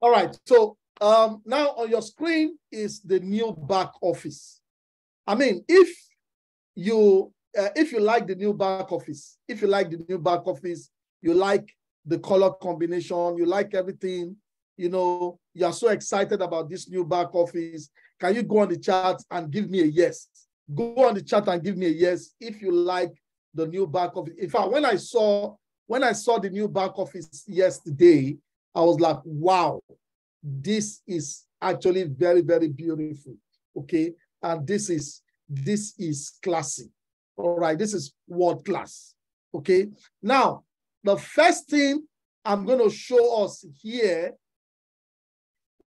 All right. So now on your screen is the new back office. I mean, if you like the new back office, you like the color combination, you like everything, you are so excited about this new back office, can you go on the chat and give me a yes? Go on the chat and give me a yes if you like the new back office. In fact, when I saw the new back office yesterday, I was like, wow, this is actually very, very beautiful. Okay. And this is classy. All right. This is world class. Okay. Now, the first thing I'm going to show us here,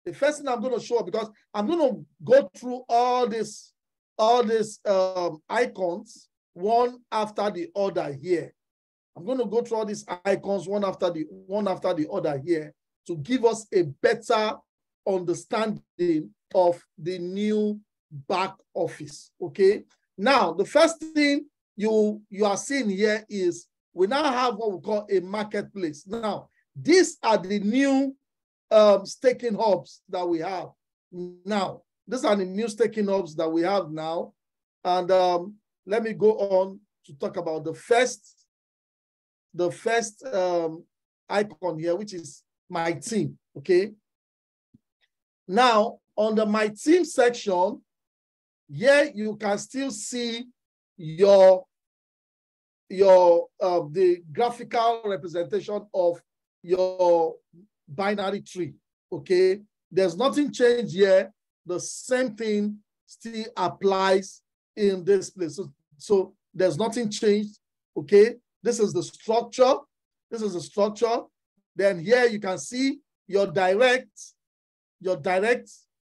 because I'm going to go through all these icons one after the other here. I'm going to go through all these icons one after the other here to give us a better understanding of the new back office. Okay. Now, the first thing you are seeing here is we now have what we call a marketplace. Now, these are the new staking hubs that we have now. These are the new staking hubs that we have now. And let me go on to talk about the first icon here, which is my team. Okay. Now, on the my team section, here you can still see the graphical representation of your binary tree. Okay. There's nothing changed here. The same thing still applies in this place. So there's nothing changed. Okay. This is the structure. Then here you can see your direct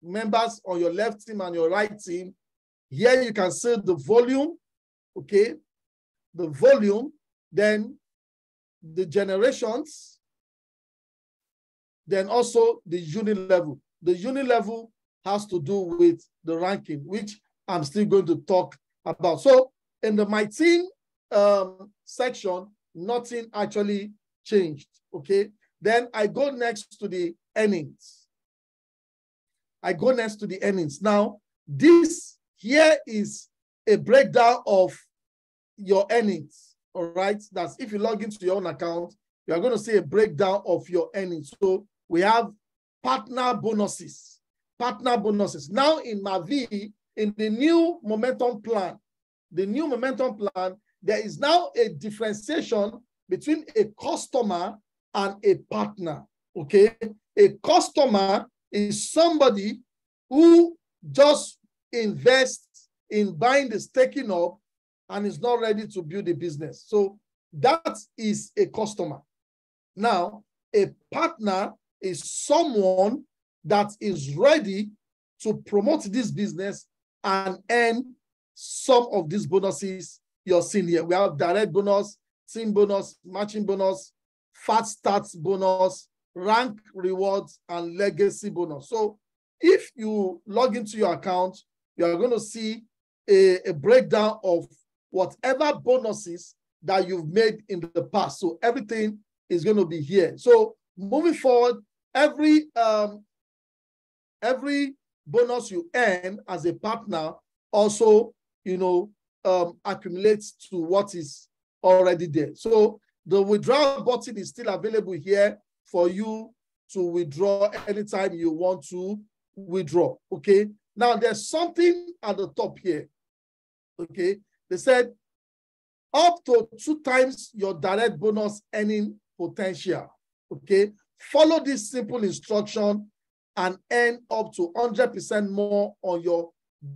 members on your left team and your right team. Here you can see the volume. Okay. The volume, then the generations, then also the unit level. The unit level has to do with the ranking, which I'm still going to talk about. So in the my team section, nothing actually changed. Okay. Then I go next to the earnings. Now, this here is a breakdown of your earnings. All right. That's if you log into your own account, you are going to see a breakdown of your earnings. So we have partner bonuses. Now in Mavie, in the new momentum plan, there is now a differentiation between a customer and a partner. Okay. A customer is somebody who just invests in buying the staking up and is not ready to build a business. So that is a customer. Now, a partner is someone that is ready to promote this business and earn some of these bonuses you're seeing here. We have direct bonus, team bonus, matching bonus, fast starts bonus, rank rewards, and legacy bonus. So if you log into your account, you are going to see a breakdown of whatever bonuses that you've made in the past. So everything is going to be here. So moving forward, every bonus you earn as a partner also, accumulates to what is already there. So the withdrawal button is still available here for you to withdraw anytime you want to withdraw. Okay. Now there's something at the top here. Okay. They said up to 2 times your direct bonus earning potential. Okay. Follow this simple instruction and earn up to 100% more on your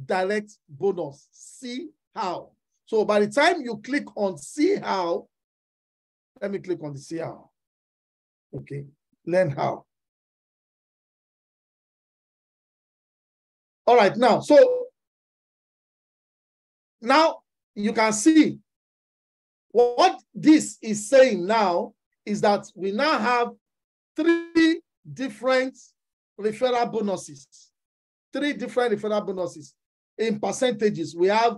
direct bonus. See how. So by the time you click on see how, let me click on the see how. Okay. Learn how. All right. Now, so now you can see what this is saying now is that we now have 3 different referral bonuses. 3 different referral bonuses in percentages. We have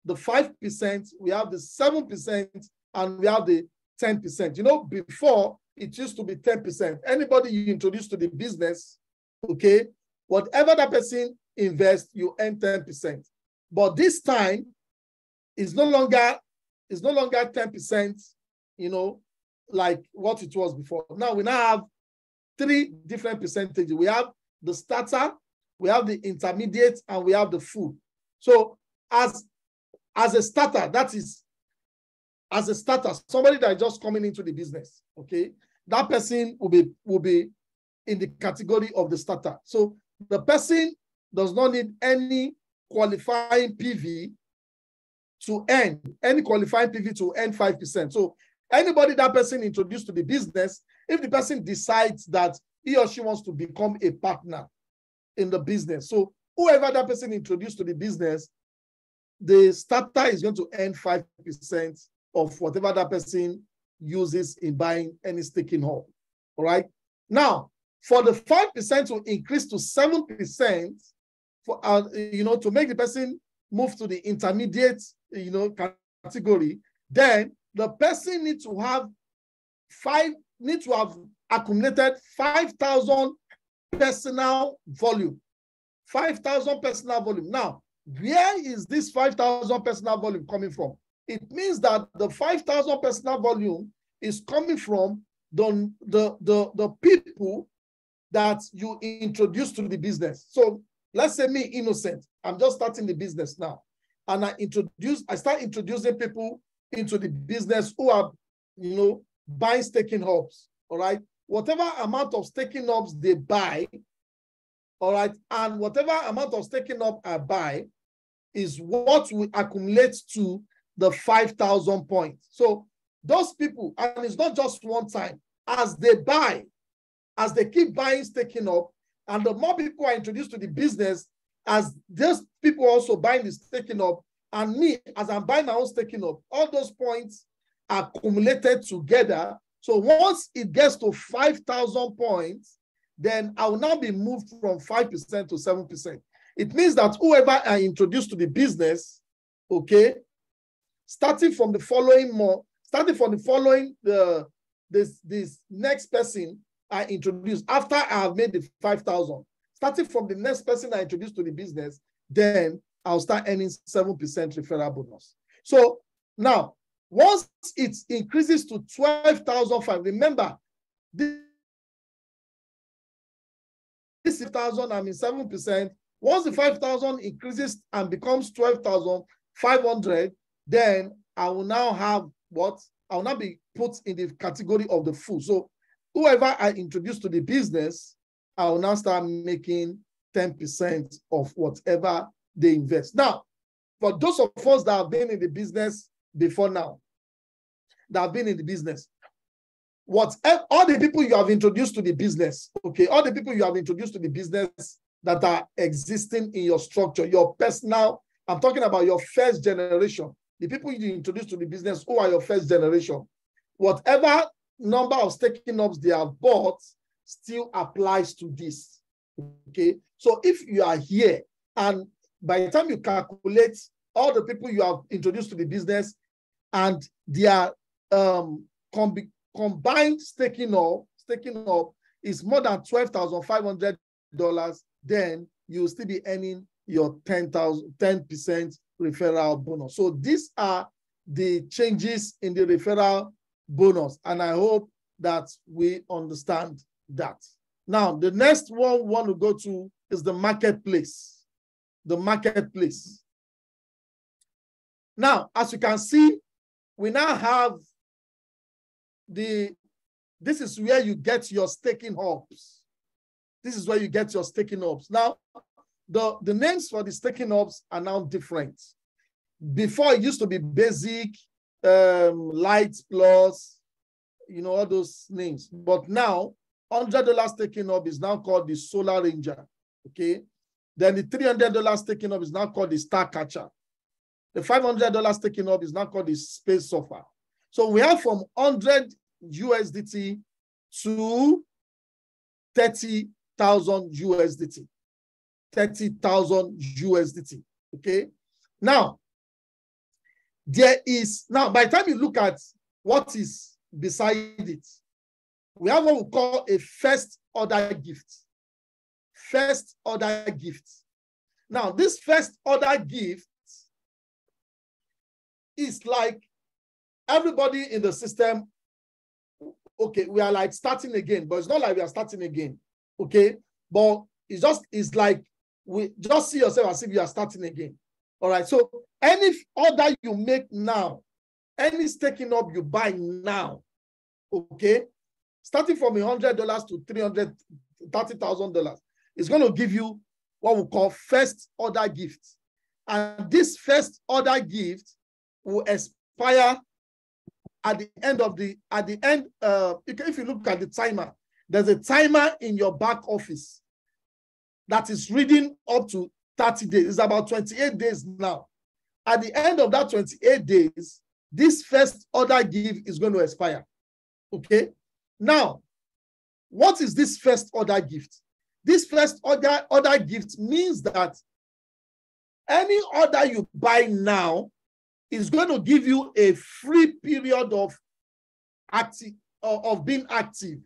the 5%, we have the 7%, and we have the 10%. Before it used to be 10%. Anybody you introduce to the business, okay, whatever that person invests, you earn 10%. But this time, it's no longer 10%, you know, like what it was before. Now we now have 3 different percentages. We have the starter, we have the intermediate, and we have the full. So as a starter, that is, as a starter, somebody that is just coming into the business, okay, that person will be in the category of the starter. So the person does not need any qualifying PV to earn, 5%. So anybody that person introduced to the business, if the person decides that he or she wants to become a partner in the business, so whoever that person introduced to the business, the starter is going to earn 5% of whatever that person uses in buying any staking hub. All right. Now, for the 5% to increase to 7%, for to make the person move to the intermediate, category, then the person needs to have accumulated 5,000 personal volume. 5,000 personal volume. Now, where is this 5,000 personal volume coming from? It means that the 5,000 personal volume is coming from the people that you introduce to the business. So let's say me, Innocent, I'm just starting the business now. And I start introducing people into the business who are, buying staking hubs, all right? Whatever amount of staking hubs they buy, all right, and whatever amount of staking hub I buy is what will accumulate to the 5,000 points. So those people, and it's not just one time, as they keep buying staking up, and the more people are introduced to the business, as those people also buying the staking up, and me, as I'm buying my own staking up, all those points are accumulated together. So once it gets to 5,000 points, then I will now be moved from 5% to 7%. It means that whoever I introduce to the business, okay, starting from the following, this next person I introduce after I have made the 5,000, starting from the next person I introduce to the business, then I'll start earning 7% referral bonus. So now, once it increases to 12,500, remember, this 5,000, I mean 7%. Once the 5,000 increases and becomes 12,500, then I will now have what? I will now be put in the category of the full. So whoever I introduce to the business, I will now start making 10% of whatever they invest. Now, for those of us that have been in the business before now, all the people you have introduced to the business, okay, all the people you have introduced to the business that are existing in your structure, your personal, I'm talking about your first generation, the people you introduce to the business who are your first generation, whatever number of staking hubs they have bought still applies to this, okay? So if you are here and by the time you calculate all the people you have introduced to the business and their combined staking up is more than $12,500, then you'll still be earning your 10% referral bonus. So these are the changes in the referral bonus, and I hope that we understand that. Now, the next one we want to go to is the marketplace. The marketplace. Now, as you can see, we now have this is where you get your staking hubs. This is where you get your staking hubs. Now, the names for the staking hubs are now different. Before it used to be basic, light plus, all those names. But now, $100 staking hub is now called the Solar Ranger. Okay. Then the $300 staking hub is now called the Star Catcher. The $500 staking hub is now called the Space Surfer. So we have from 100 USDT to 30,000 USDT. 30,000 USDT. Okay. Now, by the time you look at what is beside it, we have what we call a first order gift. First order gift. Now, this first order gift is like everybody in the system, okay, we are like starting again, but it's not like we are starting again, okay? But it's like we just see yourself as if you are starting again. All right, so any order you make now, any staking up you buy now, okay, starting from $100 to $330,000, is going to give you what we call first order gift. And this first order gift will expire at the end of the, if you look at the timer, there's a timer in your back office that is reading up to 30 days. It's about 28 days now. At the end of that 28 days, this first order gift is going to expire. Okay? Now, what is this first order gift? This first order gift means that any order you buy now is going to give you a free period of being active.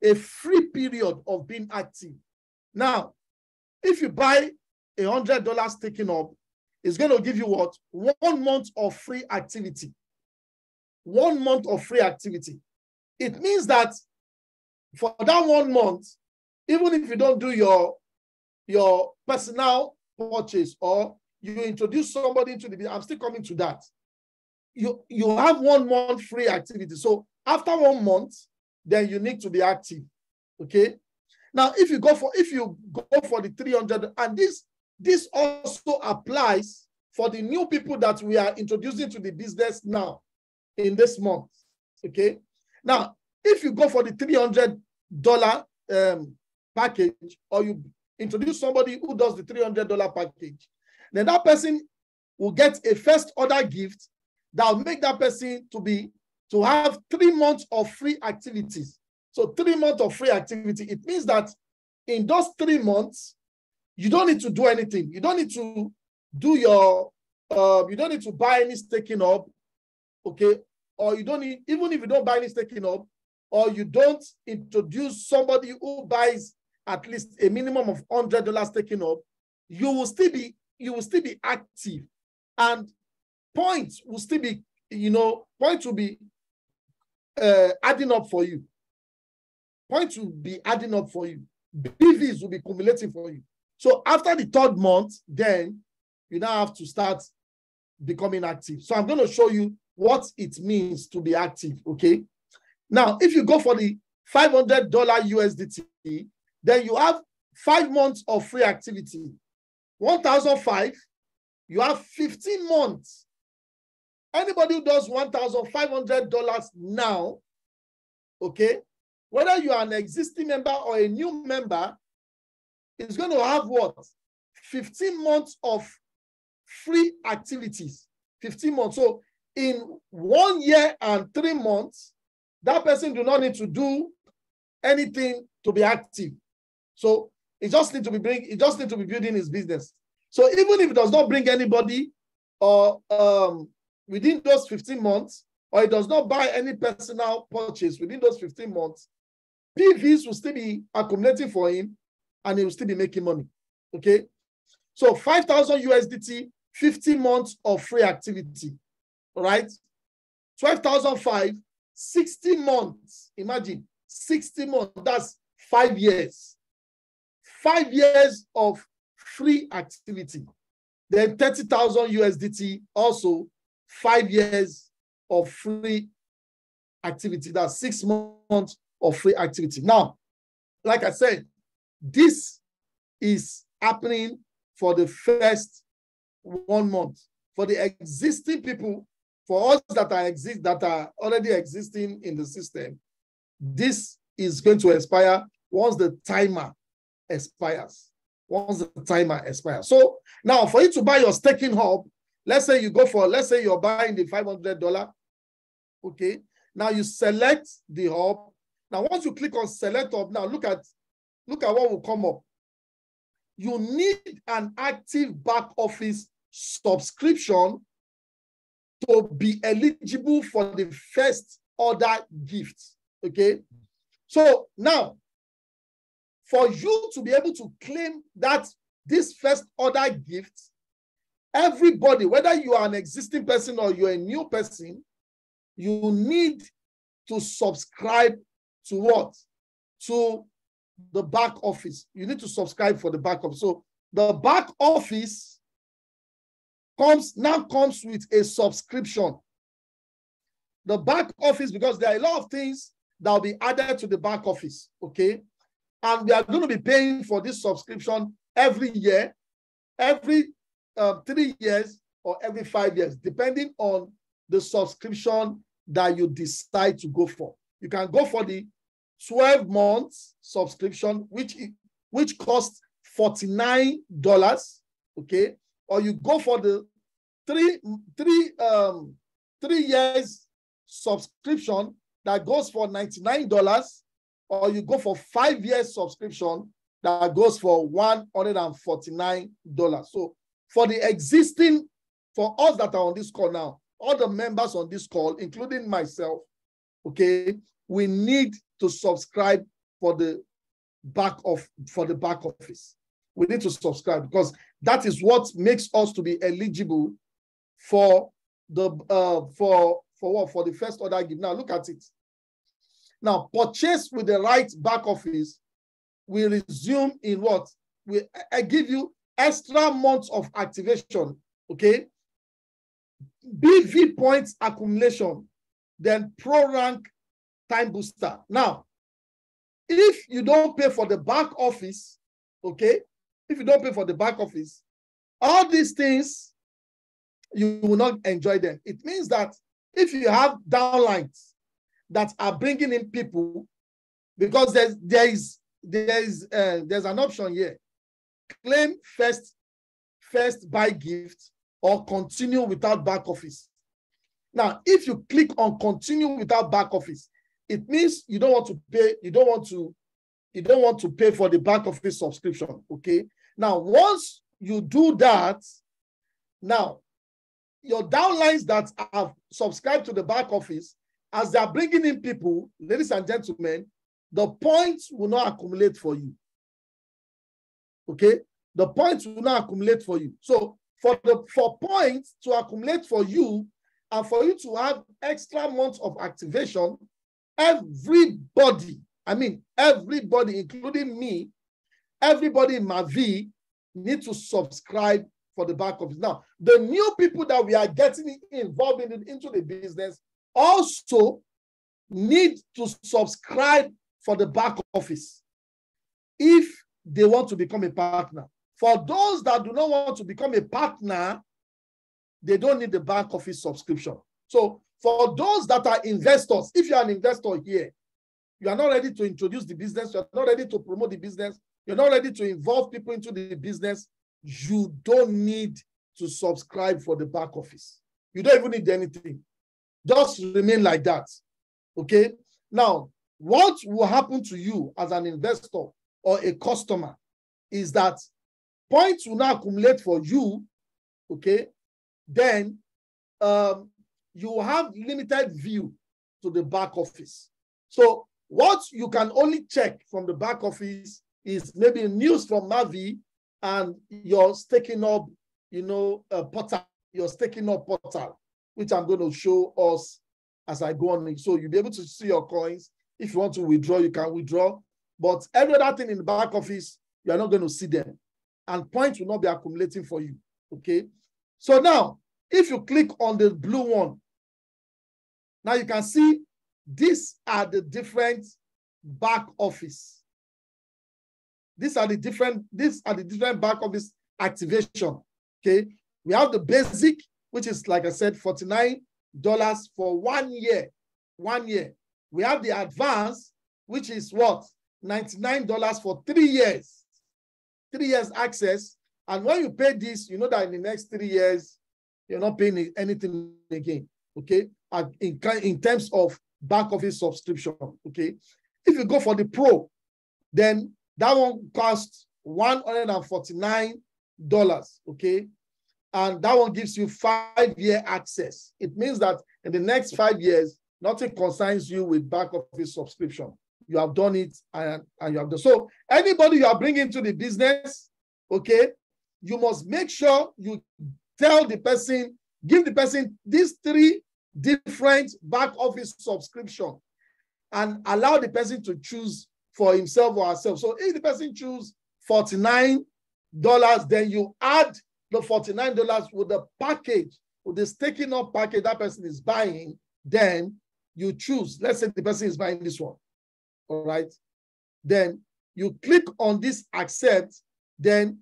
A free period of being active. Now, if you buy $100 staking up, it's going to give you what? 1 month of free activity. 1 month of free activity. It means that for that 1 month, even if you don't do your personal purchase or you introduce somebody into the business, I'm still coming to that. You have 1 month free activity. So after 1 month, then you need to be active. Okay. Now, if you go for the 300, and this also applies for the new people that we are introducing to the business now in this month. Okay. Now, if you go for the $300 package, or you introduce somebody who does the $300 package, then that person will get a first order gift that will make that person to have 3 months of free activities. So 3 months of free activity. It means that in those 3 months, you don't need to do anything. You don't need to do you don't need to buy any staking up, okay? Or you don't need, even if you don't buy any staking up, or you don't introduce somebody who buys at least a minimum of $100 staking up, you will still be active, and points will still be, points will be adding up for you. Points will be adding up for you. BVs will be accumulating for you. So after the 3rd month, then you now have to start becoming active. So I'm going to show you what it means to be active, okay? Now, if you go for the $500 USDT, then you have 5 months of free activity. 1,005, you have 15 months. Anybody who does $1,500 now, okay, whether you are an existing member or a new member, is going to have what? 15 months of free activities. 15 months. So in 1 year and 3 months, that person do not need to do anything to be active. So it just need to be building his business. So even if it does not bring anybody, or within those 15 months, or it does not buy any personal purchase within those 15 months, PVs will still be accumulating for him, and he will still be making money. Okay. So 5,000 USDT, 15 months of free activity. All right. 12,005, 60 months. Imagine 60 months. That's 5 years. 5 years of free activity. Then 30,000 USDT, also 5 years of free activity. That's 6 months of free activity. Now, like I said, this is happening for the first 1 month. For the existing people, for us that are already existing in the system, this is going to expire once the timer expires. Once the timer expires. So now, for you to buy your staking hub, let's say you're buying the $500. Okay. Now you select the hub. Now, once you click on select hub, now look at what will come up. You need an active back office subscription to be eligible for the first order gift. Okay. So now, for you to be able to claim that this first order gift, everybody, whether you are an existing person or you're a new person, you need to subscribe to what? To the back office. You need to subscribe for the back office. So the back office comes with a subscription. The back office, because there are a lot of things that will be added to the back office, okay? And we are going to be paying for this subscription every year, every 3 years or every 5 years, depending on the subscription that you decide to go for. You can go for the 12 months subscription, which costs $49, okay? Or you go for the 3 years subscription that goes for $99, or you go for 5 years subscription that goes for $149. So for the existing, for us that are on this call now, all the members on this call, including myself, okay, we need to subscribe for the back office. We need to subscribe because that is what makes us to be eligible for the for the first order gift. Now look at it. Now, purchase with the right back office will resume in what? I give you extra months of activation, okay? BV points accumulation, then pro rank time booster. Now, if you don't pay for the back office, okay? If you don't pay for the back office, all these things, you will not enjoy them. It means that if you have downlines that are bringing in people, because there's an option here, claim first buy gift or continue without back office. Now, if you click on continue without back office, it means you don't want to pay, you don't want to pay for the back office subscription, okay? Now, once you do that, now your downlines that have subscribed to the back office, as they are bringing in people, ladies and gentlemen, the points will not accumulate for you. Okay? The points will not accumulate for you. So for points to accumulate for you and for you to have extra months of activation, everybody, including me, everybody in Mavie need to subscribe for the back office. Now, the new people that we are getting involved into the business also need to subscribe for the back office if they want to become a partner. For those that do not want to become a partner, they don't need the back office subscription. So for those that are investors, if you're an investor here, you are not ready to introduce the business, you're not ready to promote the business, you're not ready to involve people into the business, you don't need to subscribe for the back office. You don't even need anything. Just remain like that, okay? Now, what will happen to you as an investor or a customer is that points will not accumulate for you, okay? Then you have limited view to the back office. So what you can only check from the back office is maybe news from Mavie and your staking up, portal, your staking up portal, which I'm going to show us as I go on. So you'll be able to see your coins. If you want to withdraw, you can withdraw. But every other thing in the back office, you are not going to see them. And points will not be accumulating for you, okay? So now, if you click on the blue one, now you can see these are the different back office. These are the different back office activation, okay? We have the basic, which is, like I said, $49 for 1 year. 1 year. We have the advance, which is what? $99 for 3 years. 3 years access. And when you pay this, you know that in the next 3 years, you're not paying anything again, okay? In terms of back office subscription, okay? If you go for the Pro, then that one costs $149, okay? And that one gives you 5-year access. It means that in the next 5 years, nothing concerns you with back office subscription. you have done it and you have done. So anybody you are bringing to the business, okay, you must make sure you tell the person, give the person these 3 different back office subscription and allow the person to choose for himself or herself. So if the person choose $49, then you add the $49 with the package, with the staking up package that person is buying, then you choose. Let's say the person is buying this one, all right? Then you click on this accept, then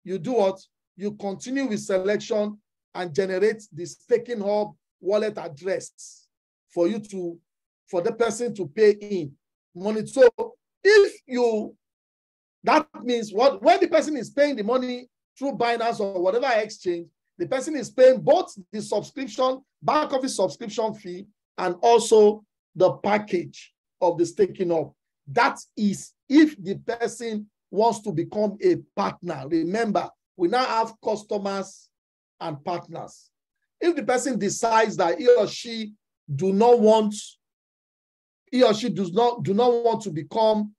you do what? You continue with selection and generate the staking hub wallet address for you to, for the person to pay in money. So if you, that means what, when the person is paying the money through Binance or whatever exchange, the person is paying both the subscription, back office subscription fee, and also the package of the staking up. That is if the person wants to become a partner. Remember, we now have customers and partners. If the person decides that he or she do not want to become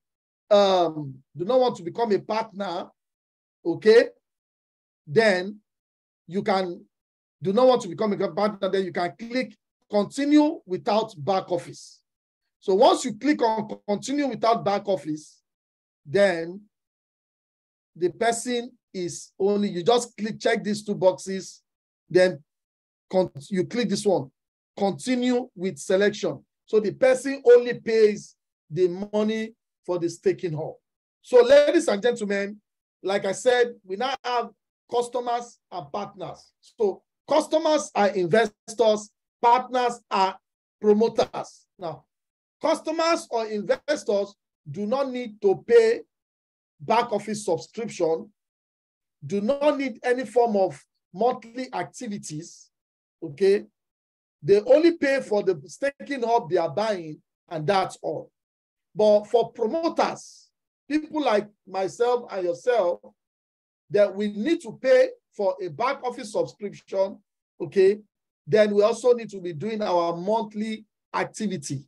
a partner, okay, then you can then you can click continue without back office. So once you click on continue without back office, then the person is only, you just check these 2 boxes, then you click this one, continue with selection. So the person only pays the money for the staking hub. So ladies and gentlemen, like I said, we now have customers and partners. So customers are investors, partners are promoters. Now, customers or investors do not need to pay back office subscription, do not need any form of monthly activities, okay? They only pay for the staking hub they are buying, and that's all. But for promoters, people like myself and yourself, that we need to pay for a back office subscription, okay? Then we also need to be doing our monthly activity,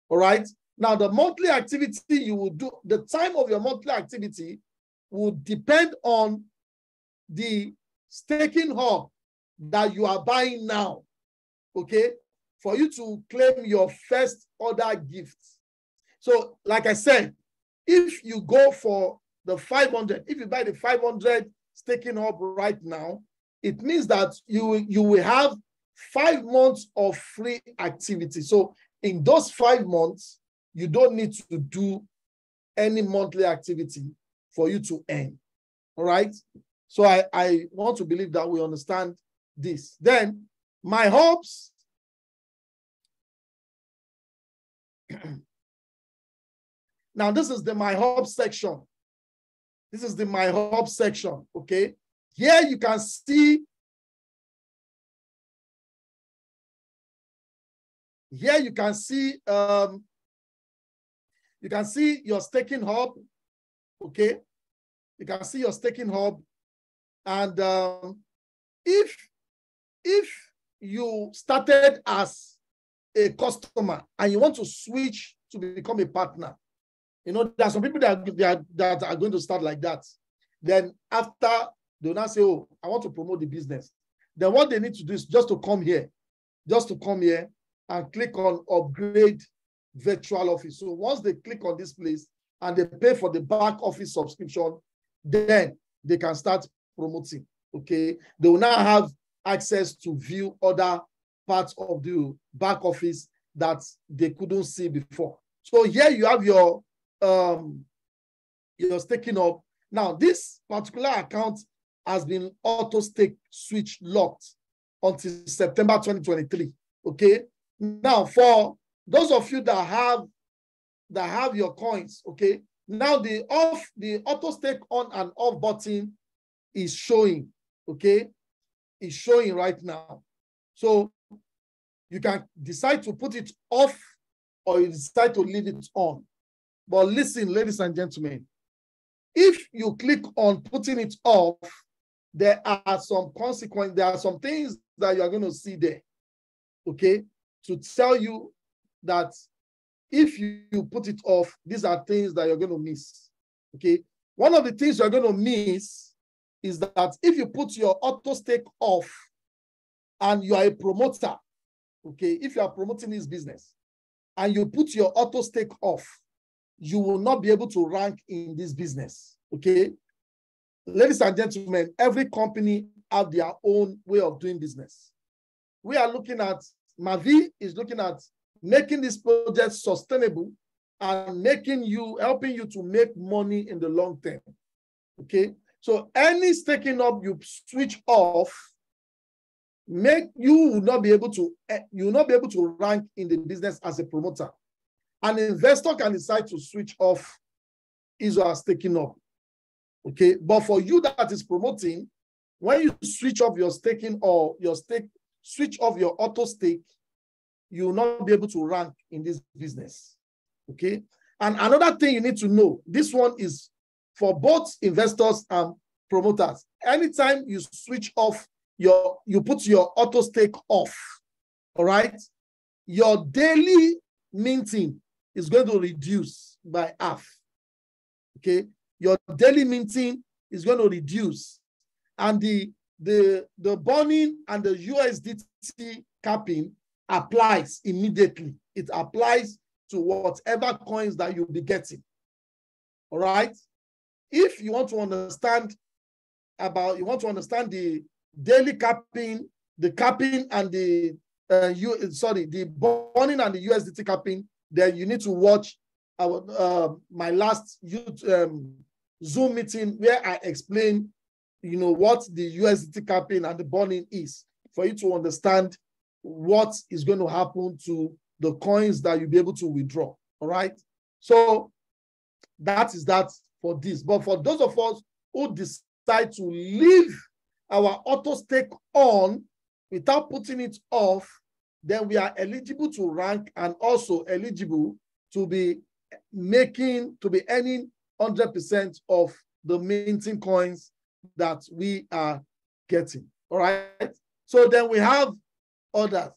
all right? Now, the monthly activity you will do, the time of your monthly activity will depend on the staking hub that you are buying now, okay, for you to claim your first order gift. So, like I said, if you go for the 500, if you buy the 500 staking hub right now, it means that you will have 5 months of free activity. So, in those 5 months, you don't need to do any monthly activity for you to earn, all right? So I want to believe that we understand this. Then my hopes. Now this is the my hub section. This is the my hub section, okay? Here you can see. Here you can see your staking hub, okay? You can see your staking hub. And if you started as a customer and you want to switch to become a partner, you know, there are some people that are going to start like that. Then after, they'll now say, oh, I want to promote the business. Then what they need to do is just to come here and click on upgrade virtual office. So once they click on this place and they pay for the back office subscription, then they can start promoting, okay? They will now have access to view other parts of the back office that they couldn't see before. So here you have your staking up. Now, this particular account has been auto stake switch locked until September 2023, okay? Now, for those of you that have your coins, okay, now the auto stake on and off button is showing, okay? It's showing right now. So you can decide to put it off or you decide to leave it on. But listen, ladies and gentlemen, if you click on putting it off, there are some consequences, there are some things that you are going to see there, okay? To tell you that if you put it off, these are things that you're going to miss. Okay. One of the things you're going to miss is that if you put your auto stake off and you are a promoter, okay, if you are promoting this business and you put your auto stake off, you will not be able to rank in this business. Okay. Ladies and gentlemen, every company have their own way of doing business. We are looking at, Mavie is looking at making this project sustainable and helping you to make money in the long term. Okay. So any staking up you switch off, you will not be able to rank in the business as a promoter. An investor can decide to switch off his or her staking up. Okay. But for you that is promoting, when you switch off your staking or switch off your auto stake, you will not be able to rank in this business. Okay. And another thing you need to know, this one is for both investors and promoters. Anytime you switch off you put your auto stake off, all right, your daily minting is going to reduce by half. Okay. Your daily minting is going to reduce. And the burning and the USDT capping applies immediately. It applies to whatever coins that you'll be getting. All right. If you want to understand the daily capping, the capping and the burning and the USDT capping, then you need to watch my last Zoom meeting where I explain, what the USDT capping and the burning is, for you to understand what is going to happen to the coins that you'll be able to withdraw. All right. So that is that for this. But for those of us who decide to leave our auto stake on without putting it off, then we are eligible to rank and also eligible to be earning 100% of the minting coins that we are getting. All right. So then we have orders.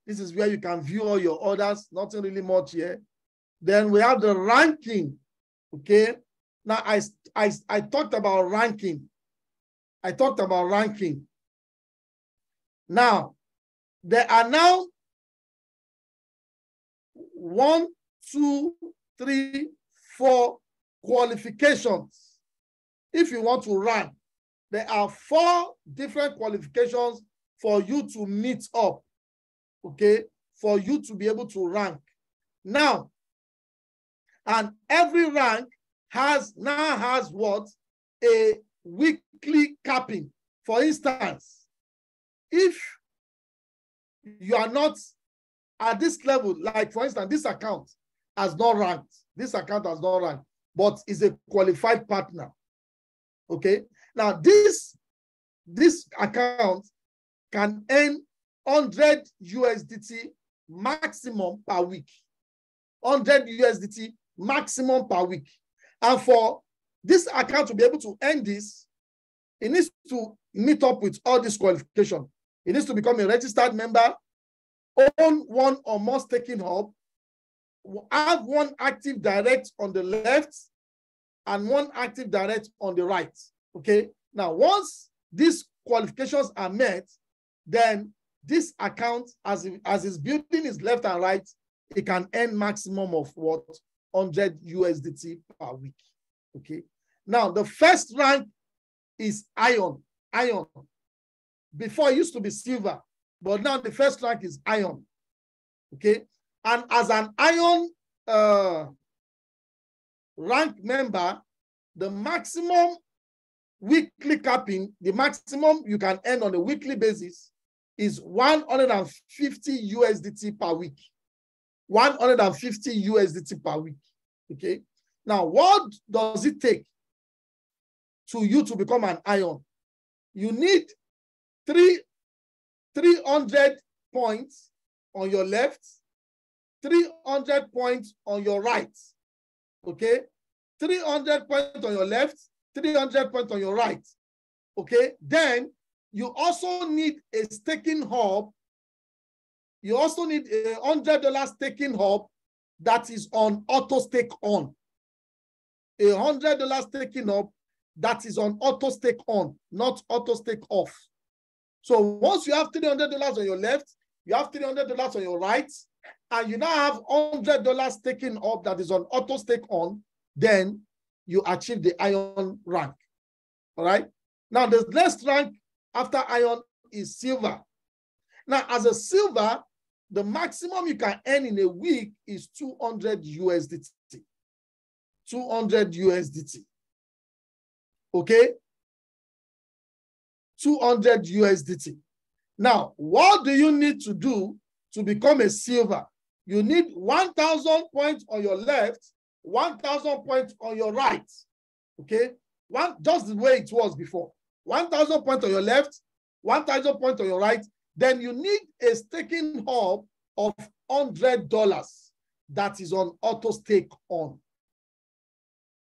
This is where you can view all your orders. Nothing really much here. Then we have the ranking. Okay. Now I talked about ranking. Now there are now 1, 2, 3, 4 qualifications. If you want to rank, there are 4 different qualifications for you to meet up, okay, for you to be able to rank. Now, and every rank now has what? A weekly capping. For instance, if you are not at this level, like for instance, this account has not ranked. This account has not ranked, but is a qualified partner. Okay. Now this account can earn 100 USDT maximum per week. 100 USDT maximum per week. And for this account to be able to earn this, it needs to meet up with all these qualifications. It needs to become a registered member, own one or more staking hub, have one active direct on the left and one active direct on the right. Okay. Now, once these qualifications are met, then this account, as it's building its left and right, it can earn maximum of what? 100 USDT per week. Okay. Now, the first rank is iron. Before it used to be silver, but now the first rank is iron. Okay. And as an iron rank member, the maximum weekly capping, the maximum you can earn on a weekly basis is 150 USDT per week. 150 USDT per week. Okay. Now, what does it take to you to become an iron? You need 300 points on your left, 300 points on your right. Okay. 300 points on your left, 300 points on your right. Okay. Then you also need a staking hub. You also need a $100 staking hub that is on auto stake on. A $100 staking hub that is on auto stake on, not auto stake off. So once you have $300 on your left, you have $300 on your right, and you now have $100 staking hub that is on auto stake on, then you achieve the iron rank. All right. Now the next rank after iron is silver. Now, as a silver, the maximum you can earn in a week is 200 USDT. 200 USDT. Okay? 200 USDT. Now, what do you need to do to become a silver? You need 1,000 points on your left, 1,000 points on your right. Okay? Just the way it was before. 1,000 points on your left, 1,000 points on your right. Then you need a staking hub of $100 that is on auto stake on.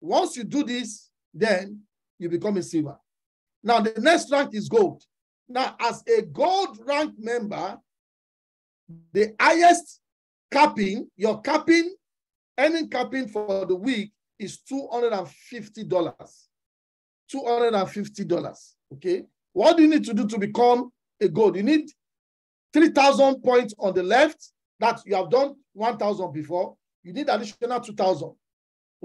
Once you do this, then you become a silver. Now, the next rank is gold. Now, as a gold rank member, the highest capping, your capping, earning capping for the week is $250. $250. Okay. What do you need to do to become a gold? You need 3,000 points on the left. That you have done 1,000 before. You need additional 2,000.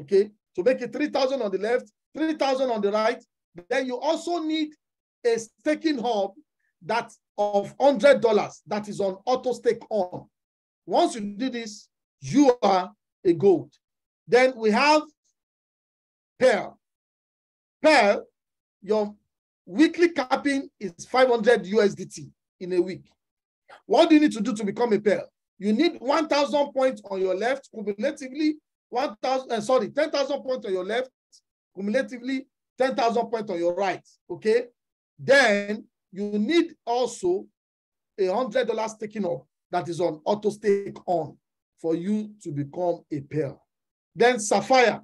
Okay. To make it 3,000 on the left, 3,000 on the right. Then you also need a staking hub that's of $100 that is on auto stake on. Once you do this, you are a gold. Then we have Pearl. Pearl, your weekly capping is 500 USDT in a week. What do you need to do to become a Pearl? You need 1,000 points on your left, cumulatively 10,000 points on your left, cumulatively 10,000 points on your right. Okay. Then you need also a $100 staking up that is on auto stake on for you to become a Pearl. Then Sapphire.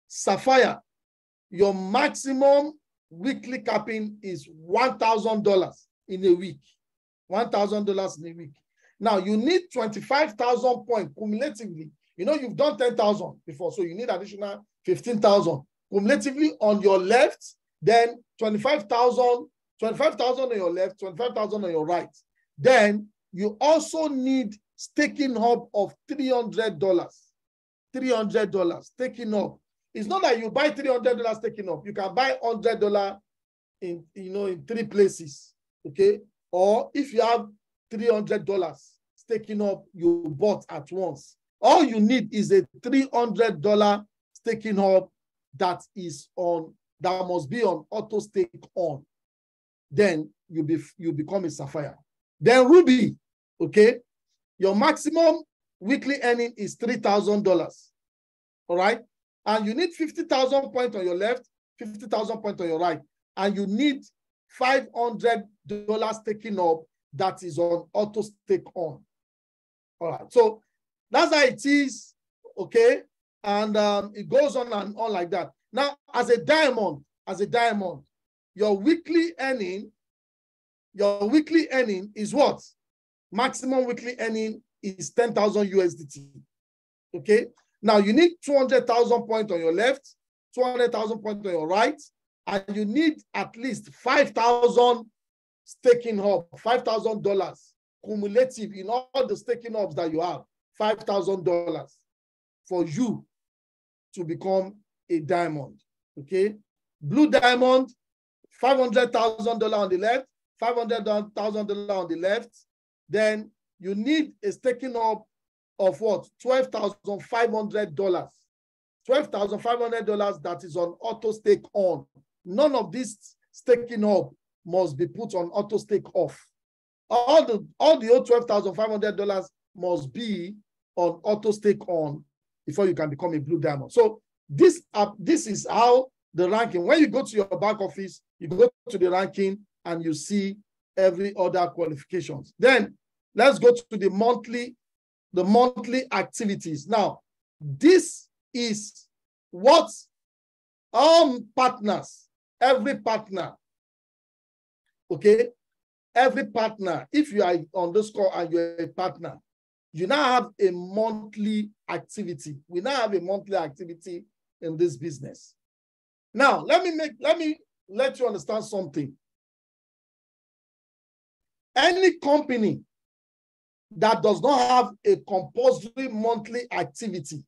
Sapphire, your maximum weekly capping is $1,000 in a week. $1,000 in a week. Now you need 25,000 points cumulatively. You know, you've done 10,000 before, so you need additional 15,000 cumulatively on your left, then 25,000 on your left, 25,000 on your right. Then you also need staking hub of $300. $300 staking up. It's not that you buy $300 staking up. You can buy $100 in 3 places. Okay. Or if you have $300 staking up, you bought at once. All you need is a $300 staking hub that must be on auto stake on. Then you become a Sapphire. Then Ruby, okay, your maximum weekly earning is $3,000. All right, and you need 50,000 points on your left, 50,000 points on your right, and you need $500 staking up that is on auto stake on. All right, so that's how it is, okay, and it goes on and on like that. Now, as a diamond, your weekly earning is what? Maximum weekly earning is 10,000 USDT. Okay. Now you need 200,000 points on your left, 200,000 points on your right, and you need at least 5,000 staking hub, $5,000 cumulative in all the staking hubs that you have, $5,000 for you to become a diamond. Okay. Blue diamond, $500,000 on the left, $500,000 on the left. Then you need a staking up of what? $12,500. $12,500 that is on auto stake on. None of this staking up must be put on auto stake off. All the old $12,500 must be on auto stake on before you can become a blue diamond. So this is how the ranking. When you go to your back office, you go to the ranking and you see every other qualifications. Then let's go to the monthly activities. Now, this is what partners, every partner, okay, every partner, if you are on this call and you're a partner, you now have a monthly activity. We now have a monthly activity in this business. Now, let me let you understand something. Any company that does not have a compulsory monthly activity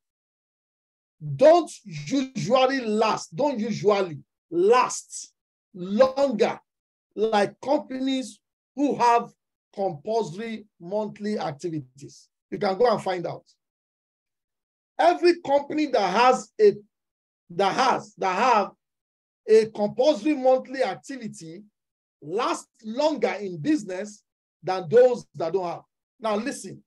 don't usually last longer like companies who have compulsory monthly activities. You can go and find out. Every company that have a compulsory monthly activity lasts longer in business than those that don't have. Now listen,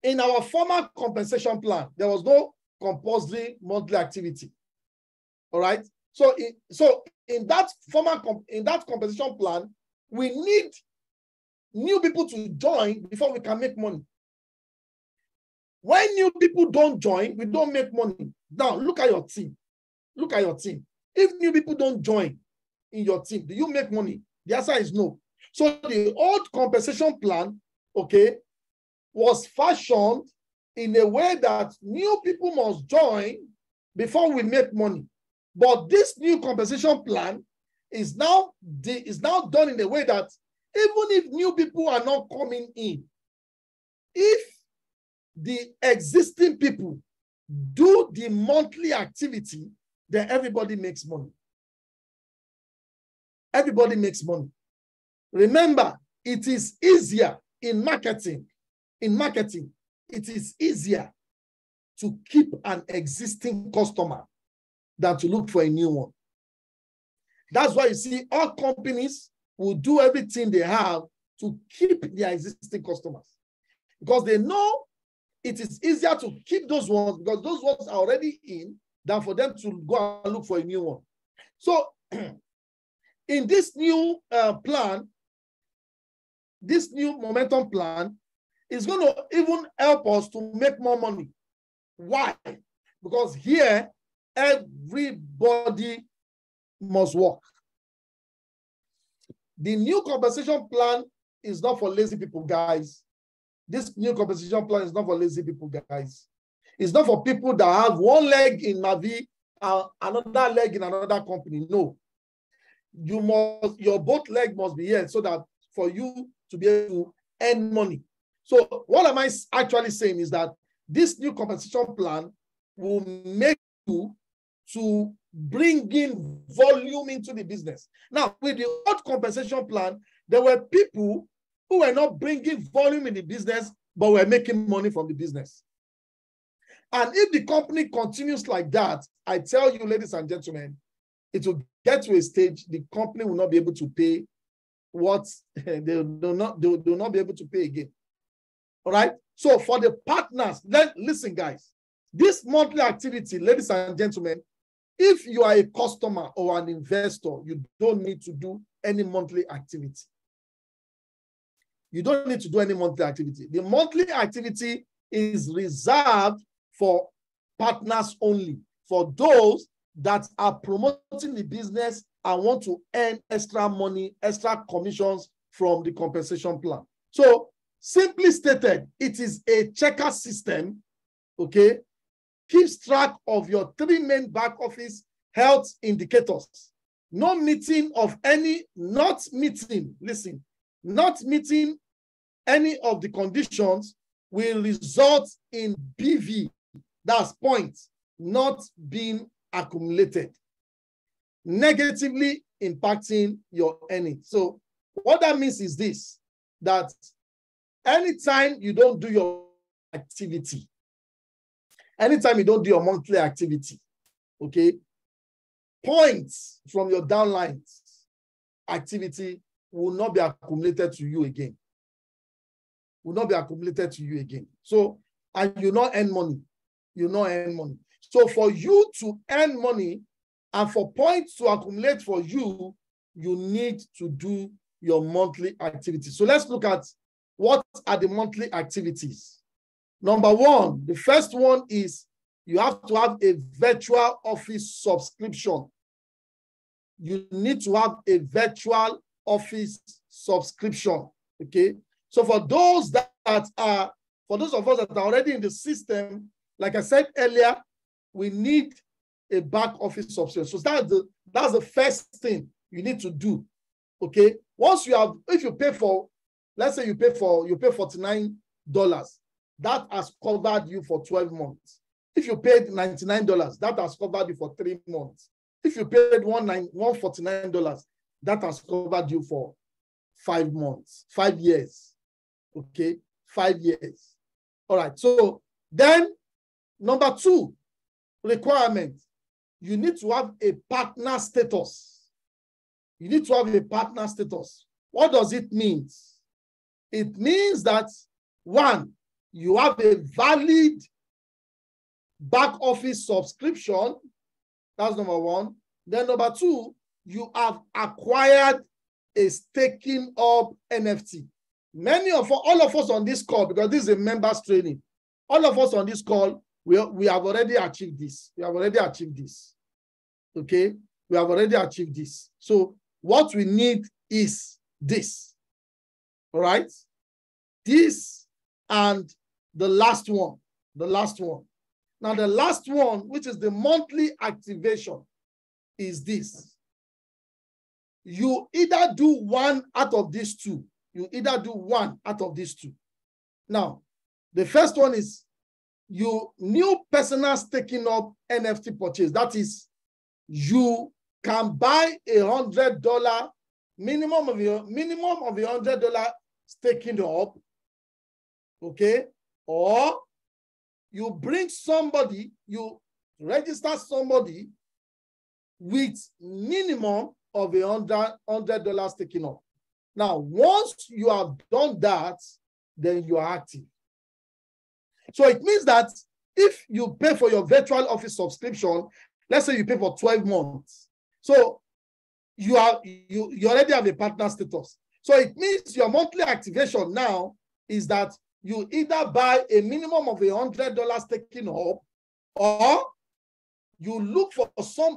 in our former compensation plan, there was no compulsory monthly activity. All right. So in that compensation plan, we need new people to join before we can make money. When new people don't join, we don't make money. Now look at your team. Look at your team. If new people don't join in your team, do you make money? The answer is no. So the old compensation plan, okay, was fashioned in a way that new people must join before we make money. But this new compensation plan is now done in a way that even if new people are not coming in, if the existing people do the monthly activity, then everybody makes money. Everybody makes money. Remember, it is easier in marketing. In marketing, it is easier to keep an existing customer than to look for a new one. That's why you see all companies will do everything they have to keep their existing customers, because they know it is easier to keep those ones because those ones are already in than for them to go and look for a new one. So in this new plan, this new momentum plan is going to even help us to make more money. Why? Because here, everybody must work. The new compensation plan is not for lazy people, guys. This new compensation plan is not for lazy people, guys. It's not for people that have one leg in Mavie and another leg in another company. No. Your both leg must be here so that for you to be able to earn money. So what am I actually saying is that this new compensation plan will make you to bring in volume into the business. Now, with the old compensation plan, there were people who were not bringing volume in the business, but were making money from the business. And if the company continues like that, I tell you, ladies and gentlemen, it will get to a stage the company will not be able to pay what they will not be able to pay again. All right. So for the partners, listen, guys, this monthly activity, ladies and gentlemen, if you are a customer or an investor, you don't need to do any monthly activity. You don't need to do any monthly activity. The monthly activity is reserved for partners only, for those that are promoting the business and want to earn extra money, extra commissions from the compensation plan. So simply stated, it is a checker system, okay? Keeps track of your three main back office health indicators. No meeting of any, not meeting any of the conditions will result in BV, that's points, not being accumulated, negatively impacting your earnings. So what that means is this, that anytime you don't do your activity, anytime you don't do your monthly activity, okay, points from your downlines activity will not be accumulated to you again. Will not be accumulated to you again. So, and you not earn money. You not earn money. So for you to earn money and for points to accumulate for you, you need to do your monthly activity. So let's look at what are the monthly activities. Number one, the first one is you have to have a virtual office subscription. You need to have a virtual office subscription. Okay. So for those that are, for those of us that are already in the system, like I said earlier, we need a back office subscription. So that's the first thing you need to do. Okay. Once you have, if you pay for, let's say you pay $49, that has covered you for 12 months. If you paid $99, that has covered you for 3 months. If you paid $149, that has covered you for 5 months, 5 years. Okay, 5 years. All right. So then, number 2 requirement, you need to have a partner status. You need to have a partner status. What does it mean? It means that, 1, you have a valid back office subscription. That's number 1. Then number 2, you have acquired a staking up NFT. All of us on this call, because this is a members training, all of us on this call, we have already achieved this. We have already achieved this. Okay? We have already achieved this. So what we need is this. All right? This and the last one. The last one. Now, the last one, which is the monthly activation, is this. You either do one out of these two. You either do one out of these two. Now, the first one is you new personal staking up NFT purchase. That is, you can buy $100 minimum of $100 staking up, okay? Or you bring somebody, you register somebody with minimum of $100 staking up. Now, once you have done that, then you are active. So it means that if you pay for your virtual office subscription, let's say you pay for 12 months. So you already have a partner status. So it means your monthly activation now is that you either buy a minimum of $100 staking up, or you look for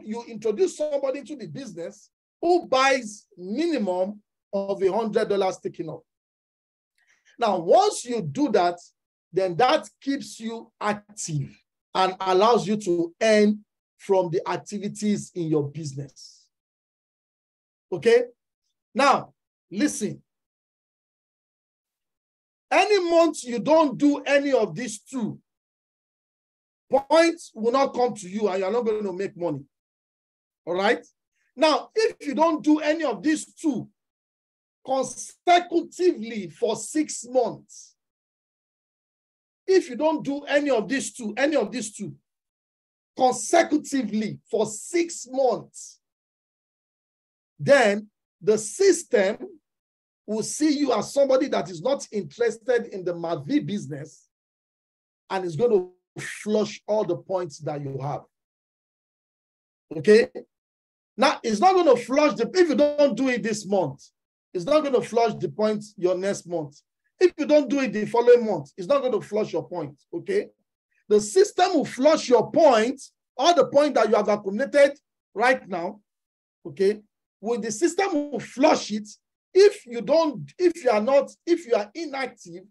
you introduce somebody to the business who buys minimum of $100 staking up. Now, once you do that, then that keeps you active and allows you to earn from the activities in your business. Okay? Now, listen. Any month you don't do any of these two, points will not come to you and you're not going to make money. All right? Now, if you don't do any of these two consecutively for 6 months, if you don't do any of these two consecutively for 6 months, then the system will see you as somebody that is not interested in the Mavie business and is going to flush all the points that you have. Okay? Now, it's not going to flush if you don't do it this month, it's not going to flush the points your next month. If you don't do it the following month, it's not going to flush your points. Okay? The system will flush your points, all the points that you have accumulated right now. Okay? When the system will flush it, if you are inactive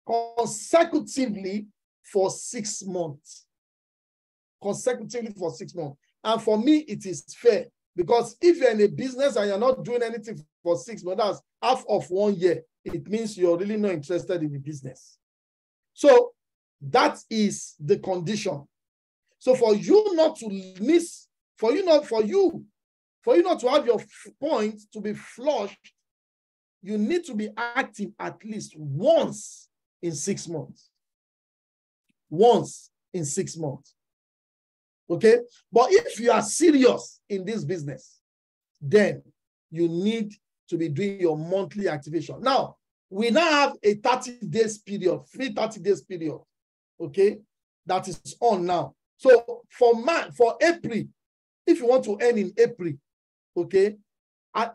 consecutively for 6 months. Consecutively for 6 months. And for me, it is fair, because if you're in a business and you're not doing anything for 6 months, that's half of 1 year. It means you're really not interested in the business. So that is the condition. So for you not to miss, for you not to have your points to be flushed, you need to be active at least once in 6 months. Once in 6 months. Okay? But if you are serious in this business, then you need to be doing your monthly activation. Now, we now have a 30 days period, free 30 days period. Okay? That is on now. So for April, if you want to earn in April, okay,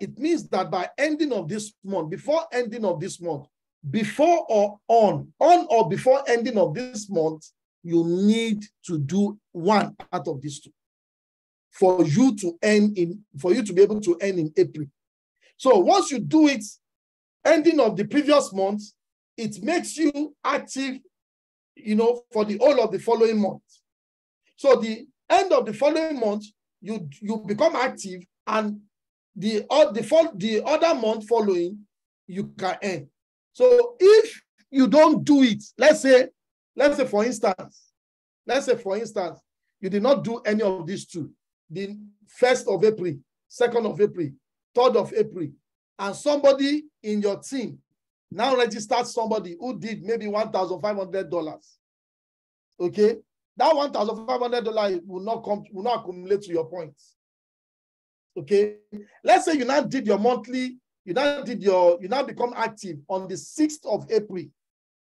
it means that by ending of this month, before ending of this month, before or on or before ending of this month, you need to do one out of these two for you to be able to earn in April. So once you do it ending of the previous month, it makes you active, for the whole of the following month. So the end of the following month, you become active, and the other month following, you can earn. So if you don't do it, let's say for instance, you did not do any of these two, the 1st of April, 2nd of April, 3rd of April, and somebody in your team now registered somebody who did maybe $1,500. Okay, that $1,500 will not accumulate to your points. Okay, let's say you now did your monthly, you now become active on the 6th of April.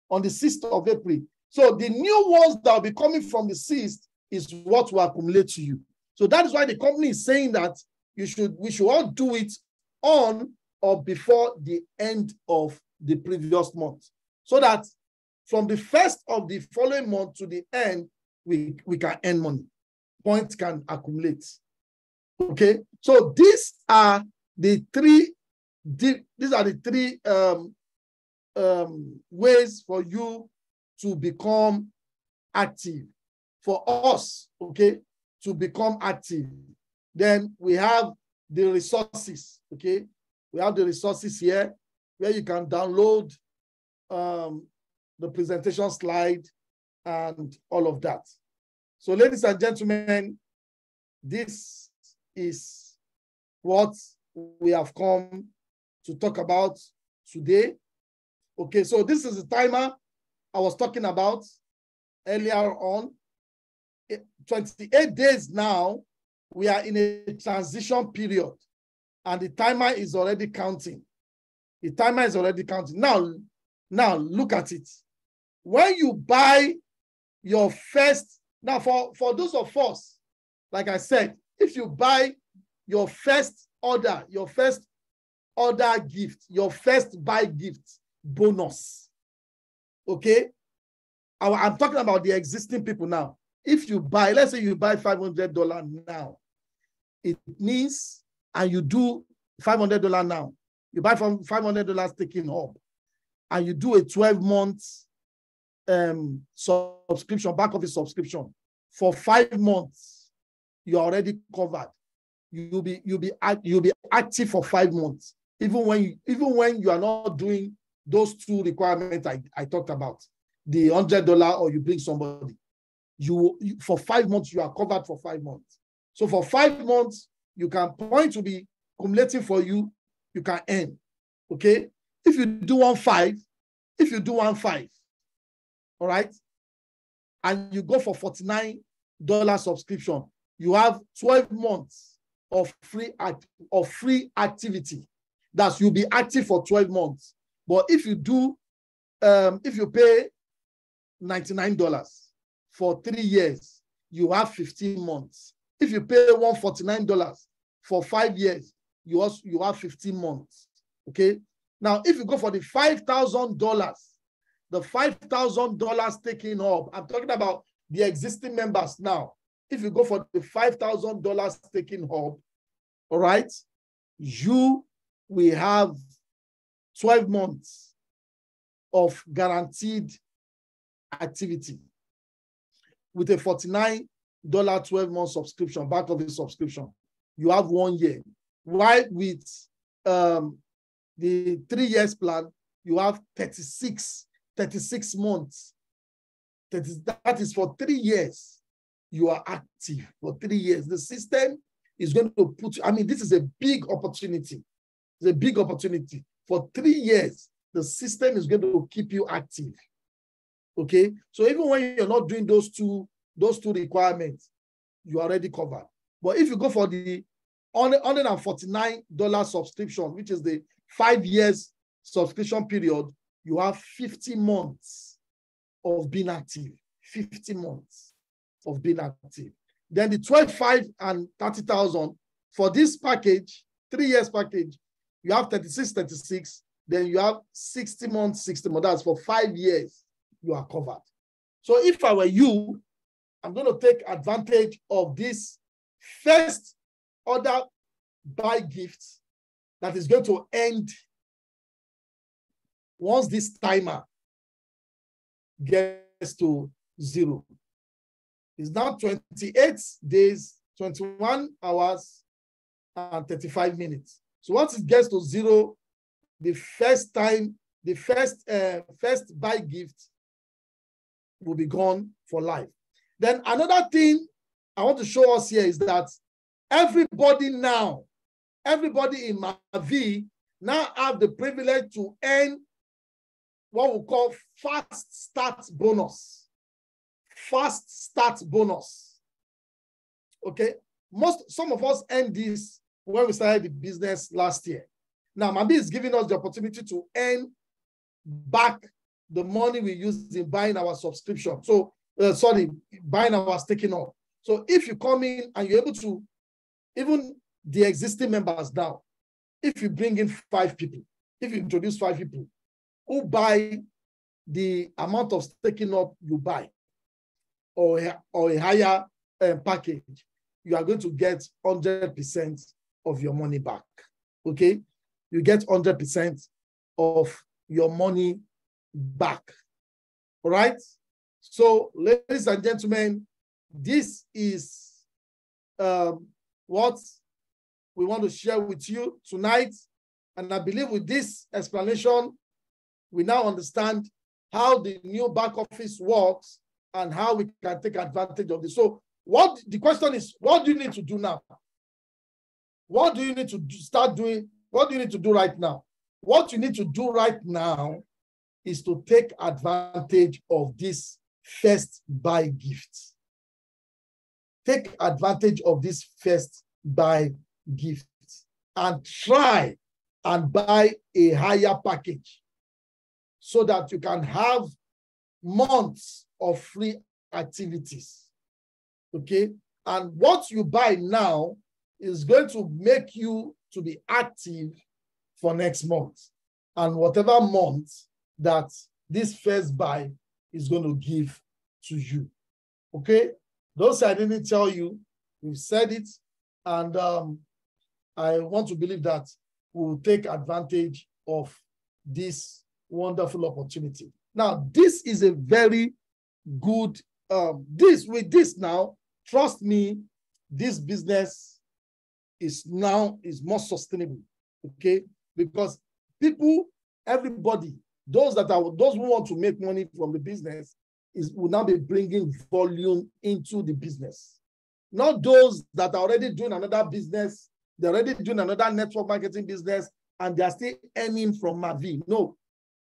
On the 6th of April. So the new ones that will be coming from the 6th is what will accumulate to you. So that is why the company is saying that we should all do it on or before the end of the previous month, so that from the 1st of the following month to the end, we can earn money. Points can accumulate. Okay, so these are the three ways for you to become active. For us, okay, to become active. Then we have the resources, okay? We have the resources here where you can download the presentation slide and all of that. So ladies and gentlemen, this is what we have come to talk about today. Okay, so this is the timer I was talking about earlier on. 28 days now, we are in a transition period, and the timer is already counting. The timer is already counting. Now look at it. When you buy your first, now for those of us, like I said, if you buy your first order gift, your first buy gift bonus, okay? I'm talking about the existing people now. If you buy, let's say you buy $500 now, it means, and you do $500 now, you buy from $500 taking up, and you do a 12-month subscription, Backoffice subscription for 5 months, you're already covered. You'll be active for 5 months, even when you are not doing those two requirements I talked about, the $100 or you bring somebody. You for 5 months, you are covered for 5 months. So for 5 months, you can point to be accumulating for you, you can earn. Okay? If you do 1.5, all right, and you go for $49 subscription, you have 12 months of free activity. That's, you'll be active for 12 months. But if you pay $99 for 3 years, you have 15 months. If you pay $149 for 5 years, you have 15 months. Okay. Now, if you go for the $5,000, the $5,000 taking up, I'm talking about the existing members now. If you go for the $5,000 taking up, all right, you will have 12 months of guaranteed activity with a $49 12-month subscription, Backoffice subscription. You have 1 year. While with the 3 years plan, you have 36 months. That is for 3 years. You are active for 3 years. The system is going to put you, I mean, this is a big opportunity. It's a big opportunity. For 3 years, the system is going to keep you active. Okay? So even when you're not doing those two requirements, you're already covered. But if you go for the $149 subscription, which is the 5 years subscription period, you have 50 months of being active. 50 months of being active. Then the 12.5 and 30,000 for this package, 3 years package, you have 36. Then you have 60 months, 60 months. That's for 5 years, you are covered. So if I were you, I'm going to take advantage of this first order buy gift that is going to end once this timer gets to 0. It's now 28 days, 21 hours, and 35 minutes. So once it gets to 0, the first buy gift will be gone for life. Then another thing I want to show us here is that everybody in Mavie now have the privilege to earn what we call fast start bonus. Fast start bonus. Okay. Some of us earned this when we started the business last year. Now, Mavie is giving us the opportunity to earn back the money we used in buying our subscription. So, buying our staking up. So if you come in and you're able to, even the existing members now, if you bring in 5 people, if you introduce 5 people who buy the amount of staking up you buy, or a higher package, you are going to get 100% of your money back. Okay? You get 100% of your money back. All right? So, ladies and gentlemen, this is what we want to share with you tonight. And I believe with this explanation, we now understand how the new back office works and how we can take advantage of this. So the question is, what do you need to do now? What do you need to start doing? What do you need to do right now? What you need to do right now is to take advantage of this first buy gift. Take advantage of this first buy gift and try and buy a higher package so that you can have months of free activities. Okay? And what you buy now is going to make you to be active for next month and whatever month that this first buy is going to give to you. Okay? Those I didn't tell you, we've said it, and I want to believe that we'll take advantage of this wonderful opportunity. Now, this is a very good, with this now, trust me, this business is more sustainable, okay? Because people, everybody, those who want to make money from the business will now be bringing volume into the business. Not those that are already doing another business, they're already doing another network marketing business, and they're still earning from Mavie. No,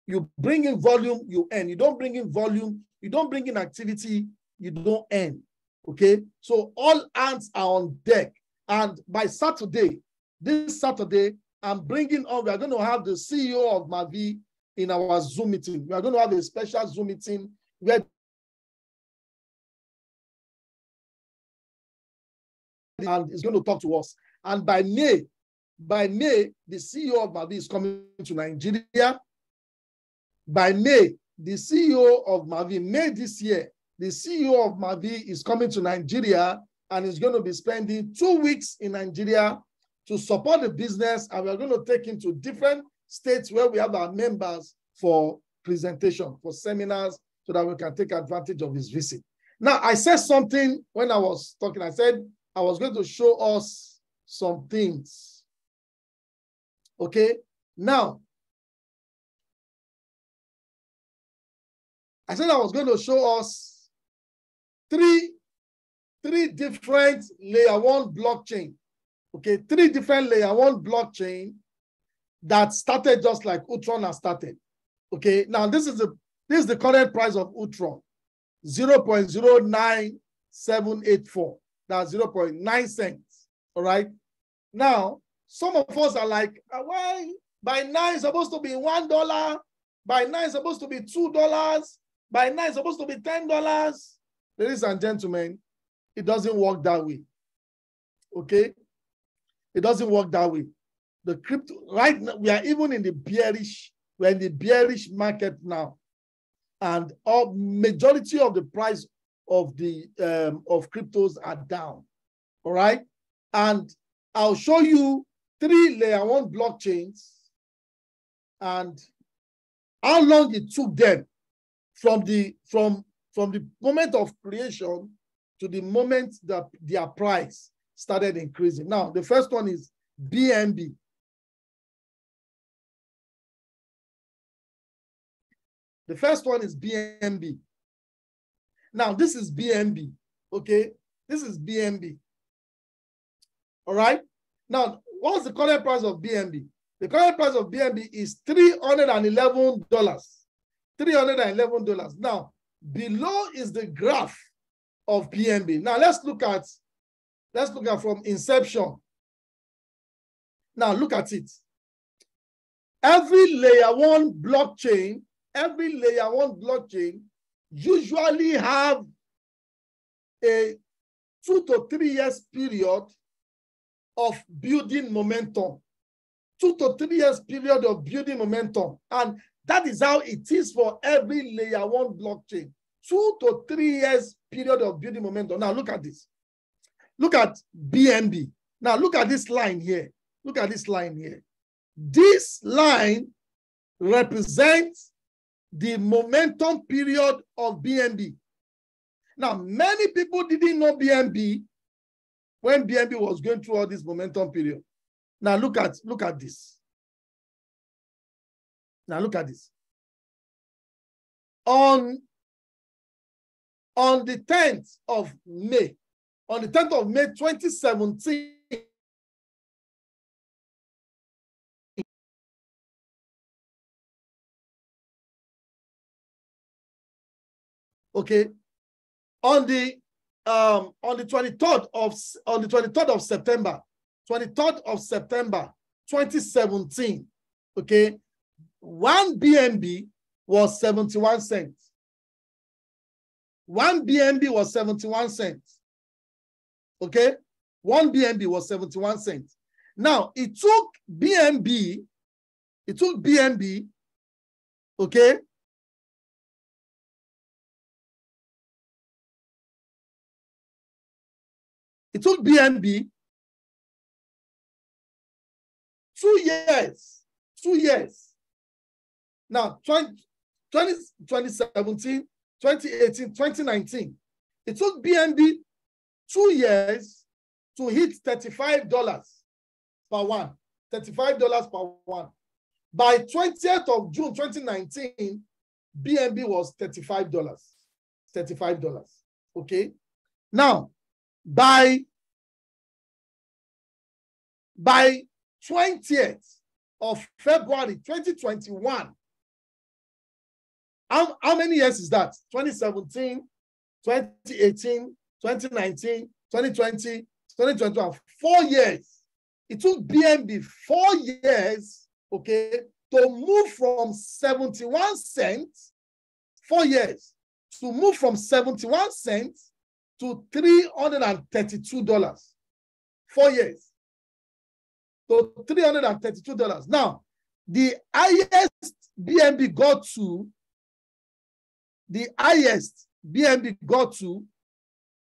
you bring in volume, you earn. You don't bring in volume, you don't bring in activity, you don't earn. Okay, so all hands are on deck. And by Saturday, this Saturday, I'm bringing on, we are going to have the CEO of Mavie in our Zoom meeting. We are going to have a special Zoom meeting where and is going to talk to us. And by May, the CEO of Mavie is coming to Nigeria. By May, the CEO of Mavie, May this year, the CEO of Mavie is coming to Nigeria and is going to be spending 2 weeks in Nigeria to support the business. And we're going to take him to different states where we have our members for presentation, for seminars, so that we can take advantage of his visit. Now, I said something when I was talking. I said I was going to show us some things. Okay, now, I said I was going to show us three different layer 1 blockchain. Okay, 3 different layer 1 blockchain that started just like Ultron has started. Okay, now this is the current price of Ultron, 0.09784. That's 0.9 cents. All right. Now, some of us are like, why? By now it's supposed to be $1. By now it's supposed to be $2. By now it's supposed to be $10. Ladies and gentlemen, it doesn't work that way. Okay? It doesn't work that way. The crypto, right now, we are even in the bearish, we're in the bearish market now. And a majority of the price of the of cryptos are down. All right? And I'll show you 3 layer 1 blockchains, and how long it took them from the moment of creation to the moment that their price started increasing. Now, the first one is BNB. The first one is BNB. Now, this is BNB, okay? This is BNB. All right? Now, what's the current price of BNB? The current price of BNB is $311. $311. Now, below is the graph of BNB. Now, let's look at from inception. Now, look at it. Every layer one blockchain usually have a 2 to 3 years period of building momentum. 2 to 3 years period of building momentum. And that is how it is for every layer one blockchain. 2 to 3 years period of building momentum. Now look at this. Look at BNB. Now look at this line here. Look at this line here. This line represents the momentum period of BNB. Now, many people didn't know BNB when BNB was going through all this momentum period. Now look at this. Now look at this. On the 10th of May, 2017, okay, on the 23rd of September, 2017, okay, 1 BNB was 71 cents. 1 BNB was 71 cents. Okay, 1 BNB was 71 cents. Now it took BNB, okay, it took BNB 2 years. 2 years. Now, 2017, 2018, 2019, it took BNB 2 years to hit $35 per one. $35 per one. By 20th of June 2019, BNB was $35. $35. Okay. Now, by 20th of February 2021, how many years is that? 2017, 2018, 2019, 2020, 2021, 4 years. It took BNB 4 years, okay, to move from 71 cents, 4 years, to move from 71 cents to $332. 4 years. So $332. Now, the highest BNB got to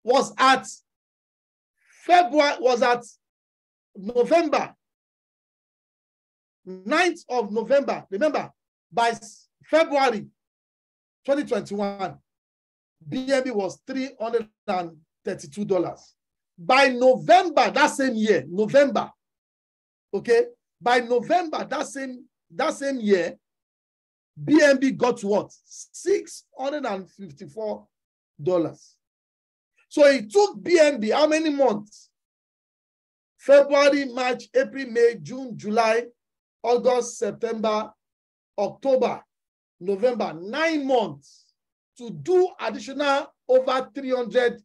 was at November, 9th of November. Remember, by February 2021, BNB was $332. By November, that same year, okay, by November, that same year, BNB got to what? $654. So it took BNB how many months? February, March, April, May, June, July, August, September, October, November, 9 months to do additional over $300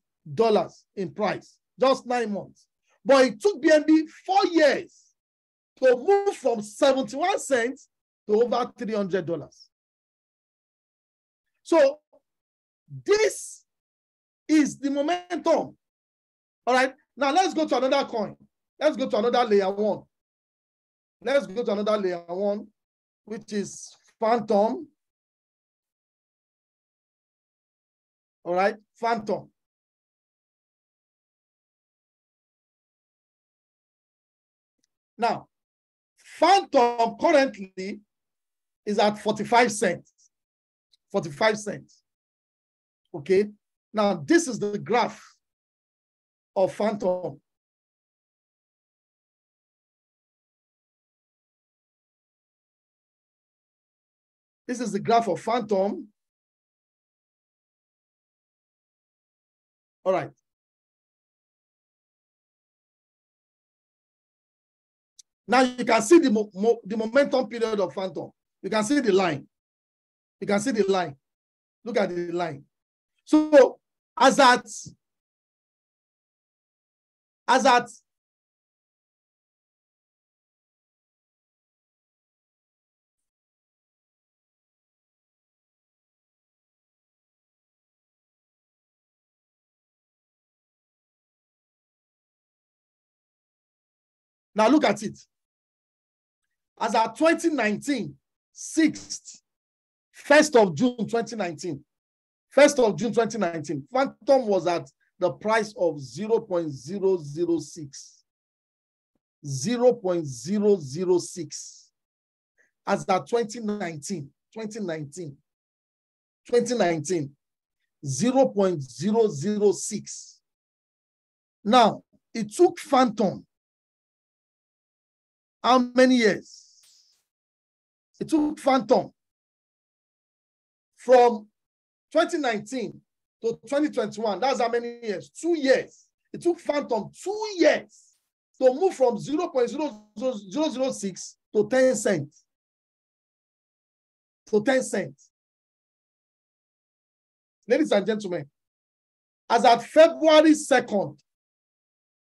in price. Just 9 months. But it took BNB 4 years to move from 71 cents to over $300. So this is the momentum. All right. Now let's go to another coin. Let's go to another layer one. Let's go to another layer one, which is Phantom. All right, Phantom. Now, Phantom currently is at 45 cents. 45 cents. Okay. Now, this is the graph of Phantom. This is the graph of Phantom. All right. Now you can see the momentum period of Phantom. You can see the line. You can see the line. Look at the line. So as at now look at it. As at 2019, 1st of June 2019, 1st of June 2019, Phantom was at the price of 0.006. 0.006. As at 2019, 0.006. Now, it took Phantom how many years? It took Phantom from 2019 to 2021. That's how many years? 2 years. It took Phantom 2 years to move from 0.006 to 10 cents. To 10 cents. Ladies and gentlemen, as at February 2nd,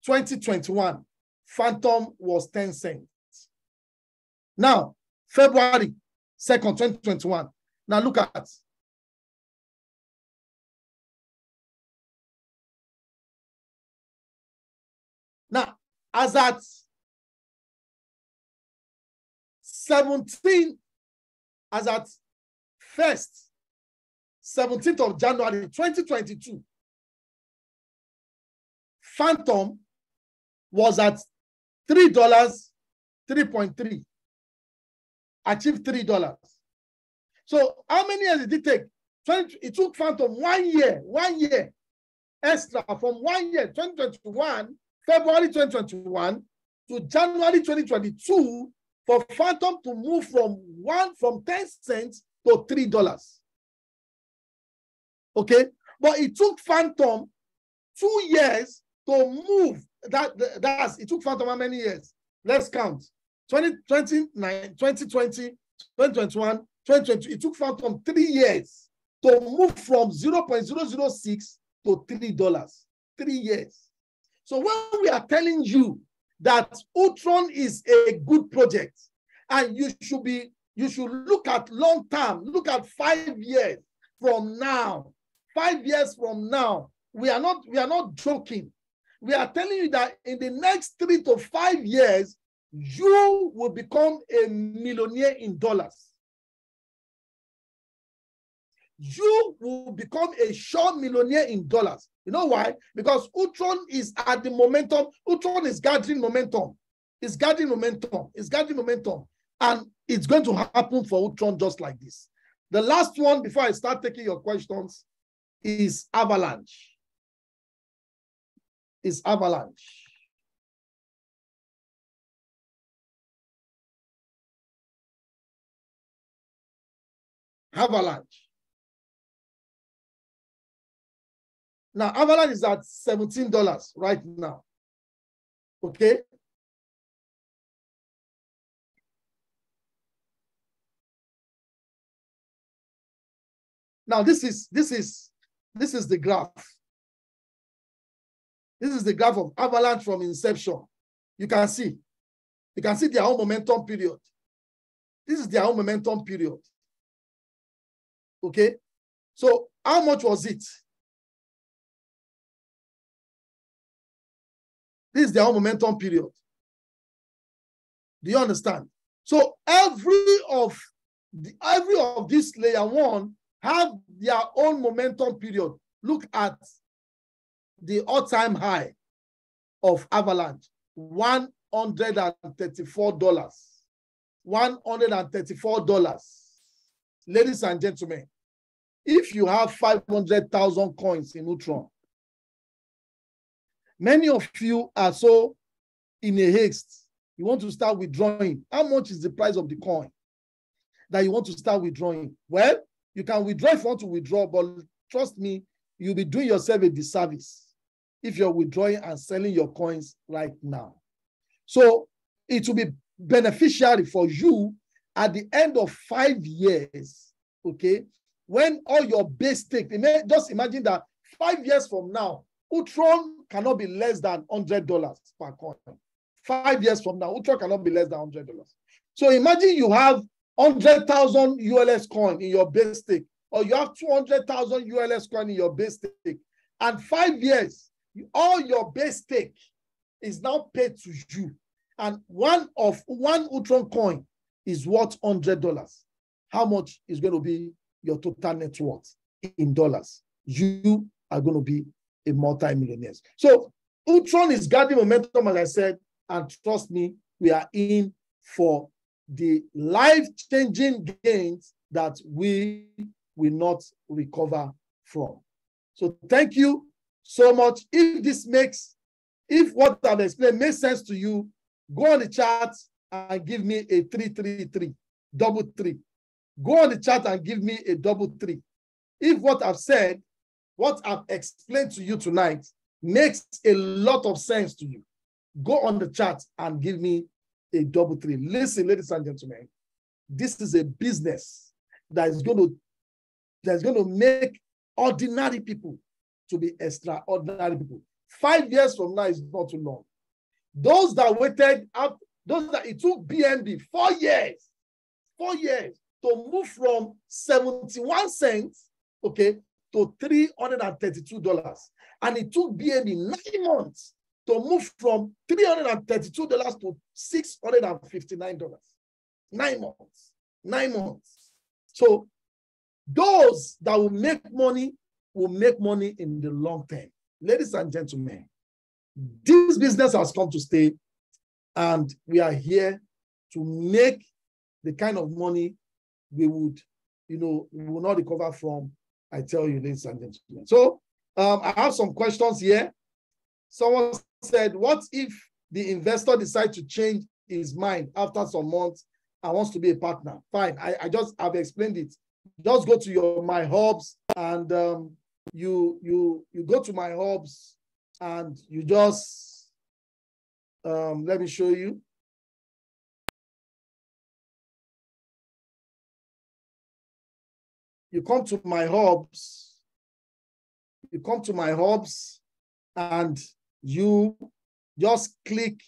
2021, Phantom was 10 cents. Now, February 2nd, 2021. Now look at. Now, as at 17th of January 2022, Phantom was at $3, 3.3. Achieved $3. So how many years did it take? It took Phantom 1 year extra from 1 year, 2021, February 2021 to January 2022 for Phantom to move from 10 cents to $3. Okay, but it took Phantom 2 years to move. It took Phantom how many years? Let's count. 2020, 2021, 2022. It took Phantom 3 years to move from 0.006 to $3. 3 years. So when we are telling you that Ultron is a good project and you should look at long term, look at 5 years from now. 5 years from now, we are not joking. We are telling you that in the next 3 to 5 years, you will become a millionaire in dollars. You will become a sure millionaire in dollars. You know why? Because Ultron is at the momentum. Ultron is gathering momentum. It's gathering momentum. It's gathering momentum. And it's going to happen for Ultron just like this. The last one before I start taking your questions is Avalanche. Is Avalanche. Avalanche. Now, Avalanche is at $17 right now. Okay. Now, this is the graph. This is the graph of Avalanche from inception. You can see their own momentum period. This is their own momentum period. Okay. So how much was it? This is their own momentum period. Do you understand? So every of this layer one have their own momentum period. Look at the all-time high of Avalanche, $134. $134. ladies and gentlemen, if you have 500,000 coins in Ultron, many of you are so in a haste. You want to start withdrawing. How much is the price of the coin that you want to start withdrawing? Well, you can withdraw if you want to withdraw, but trust me, you'll be doing yourself a disservice if you're withdrawing and selling your coins right now. So it will be beneficiary for you at the end of 5 years, okay, when all your base stake, just imagine that 5 years from now, Ultron cannot be less than $100 per coin. 5 years from now, Ultron cannot be less than $100. So imagine you have 100,000 ULS coin in your base stake, or you have 200,000 ULS coin in your base stake, and 5 years, all your base stake is now paid to you. And one Ultron coin is worth $100. How much is going to be your total net worth in dollars? You are going to be a multi-millionaire. So Ultron is gathering momentum, as I said, and trust me, we are in for the life-changing gains that we will not recover from. So thank you so much. If what I've explained makes sense to you, go on the chat and give me a 333, double three. Go on the chat and give me a double three. If what I've said, what I've explained to you tonight makes a lot of sense to you, go on the chat and give me a double three. Listen, ladies and gentlemen, this is a business that is going to make ordinary people to be extraordinary people. 5 years from now is not too long. Those that waited up, it took BNB 4 years to move from 71 cents, okay, to $332. And it took BNB 9 months to move from $332 to $659. 9 months. 9 months. So those that will make money in the long term. Ladies and gentlemen, this business has come to stay, and we are here to make the kind of money we will not recover from, I tell you, ladies and gentlemen. So I have some questions here. Someone said, what if the investor decides to change his mind after some months and wants to be a partner? Fine, I've explained it. Just go to your My Hubs, and you go to My Hubs, and you just, let me show you. You come to My Hubs, and you just click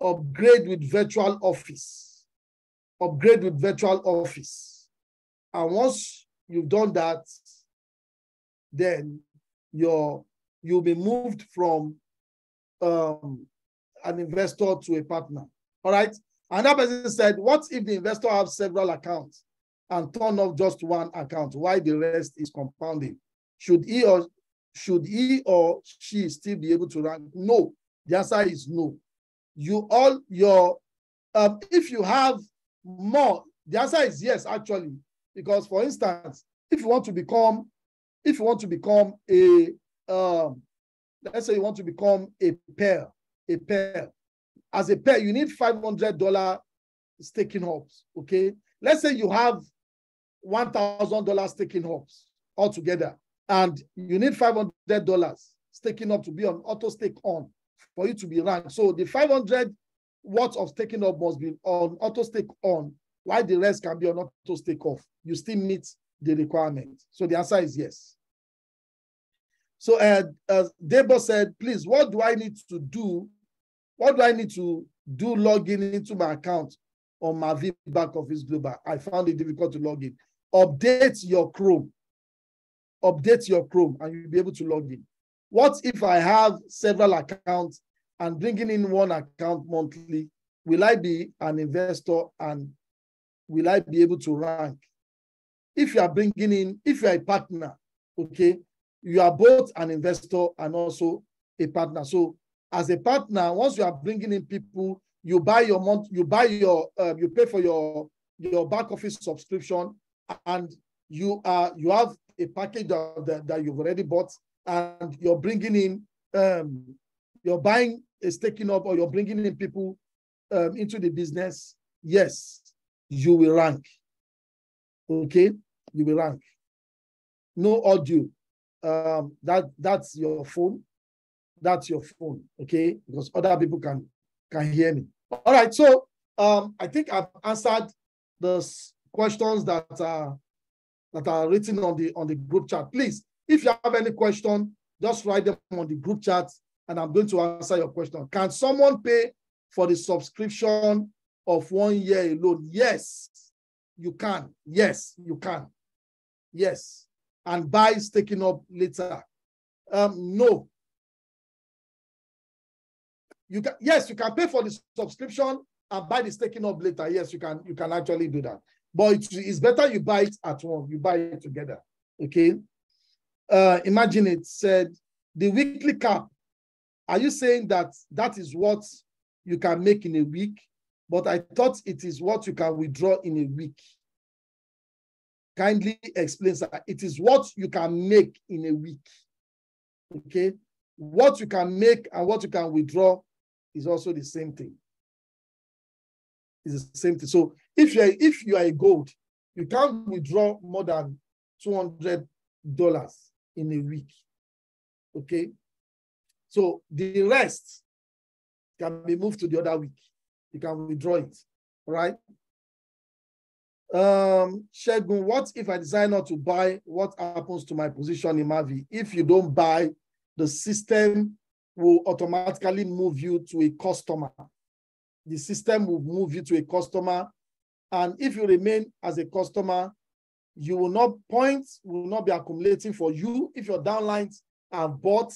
upgrade with virtual office. Upgrade with virtual office. And once you've done that, then you'll be moved from an investor to a partner. All right. Another person said, what if the investor has several accounts and turn off just one account? Why the rest is compounding? Should he or she still be able to rank? No. The answer is no. If you have more, the answer is yes, actually. Because for instance, if you want to become a let's say you want to become a pair. As a pair, you need $500 staking hubs. Okay. Let's say you have $1,000 staking hubs altogether, and you need $500 staking up to be on auto stake on for you to be ranked. So the 500 watts of staking up must be on auto stake on, while the rest can be on auto stake off. You still meet the requirement. So the answer is yes. So Debo said, please, what do I need to do? What do I need to do logging into my account on Mavie Backoffice Global? I found it difficult to log in. Update your Chrome. Update your Chrome and you'll be able to log in. What if I have several accounts and bringing in one account monthly? Will I be an investor and will I be able to rank? If you are bringing in, if you are a partner, okay, you are both an investor and also a partner. So as a partner, once you are bringing in people, you buy your month, you pay for your back office subscription, and you have a package that you've already bought, and you're bringing in, you're buying a staking up, or you're bringing in people into the business, yes, you will rank. Okay, you will rank. No audio. That's your phone. That's your phone. Okay, because other people can hear me. All right. So I think I've answered the questions that are written on the group chat. Please, if you have any question, just write them on the group chat, and I'm going to answer your question. Can someone pay for the subscription of 1 year alone? Yes, you can. Yes, you can. Yes, and buy staking up later. No. You can. Yes, you can pay for the subscription and buy the staking up later. Yes, you can. You can actually do that. But it's better you buy it at once. You buy it together. Okay. Imagine it said the weekly cap. Are you saying that is what you can make in a week? But I thought it is what you can withdraw in a week. Kindly explain, sir. It is what you can make in a week. Okay. What you can make and what you can withdraw is also the same thing. It's the same thing. So if you are a gold, you can't withdraw more than $200 in a week. Okay. So the rest can be moved to the other week. You can withdraw it. All right. Shegun, what if I decide not to buy? What happens to my position in Mavie? If you don't buy, the system will automatically move you to a customer. The system will move you to a customer. And if you remain as a customer, points will not be accumulating for you. If your downlines have bought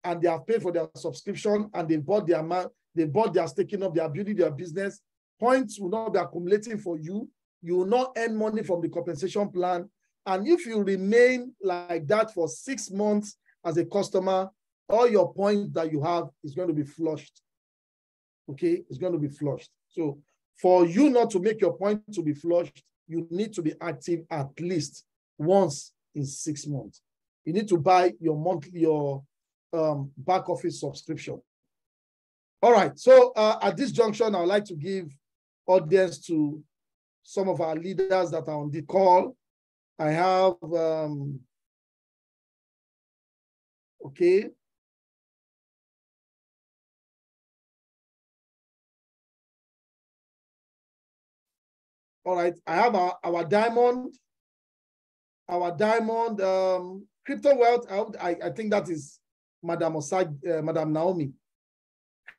and they have paid for their subscription and they bought their amount, they bought their staking up, they are building their business, points will not be accumulating for you. You will not earn money from the compensation plan. And if you remain like that for 6 months as a customer, all your points that you have is going to be flushed. Okay, it's going to be flushed. So for you not to make your point to be flushed, you need to be active at least once in 6 months. You need to buy your monthly, back office subscription. All right. So at this junction, I would like to give audience to some of our leaders that are on the call. I have, okay. All right, I have our diamond, crypto wealth. I think that is Madam Naomi.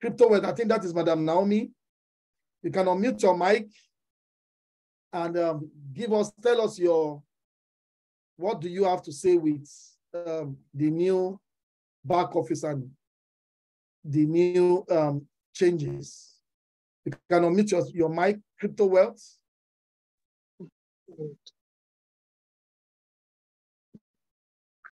Crypto wealth, I think that is Madam Naomi. You can unmute your mic and tell us what do you have to say with the new back office and the new changes. You can unmute your mic, crypto wealth.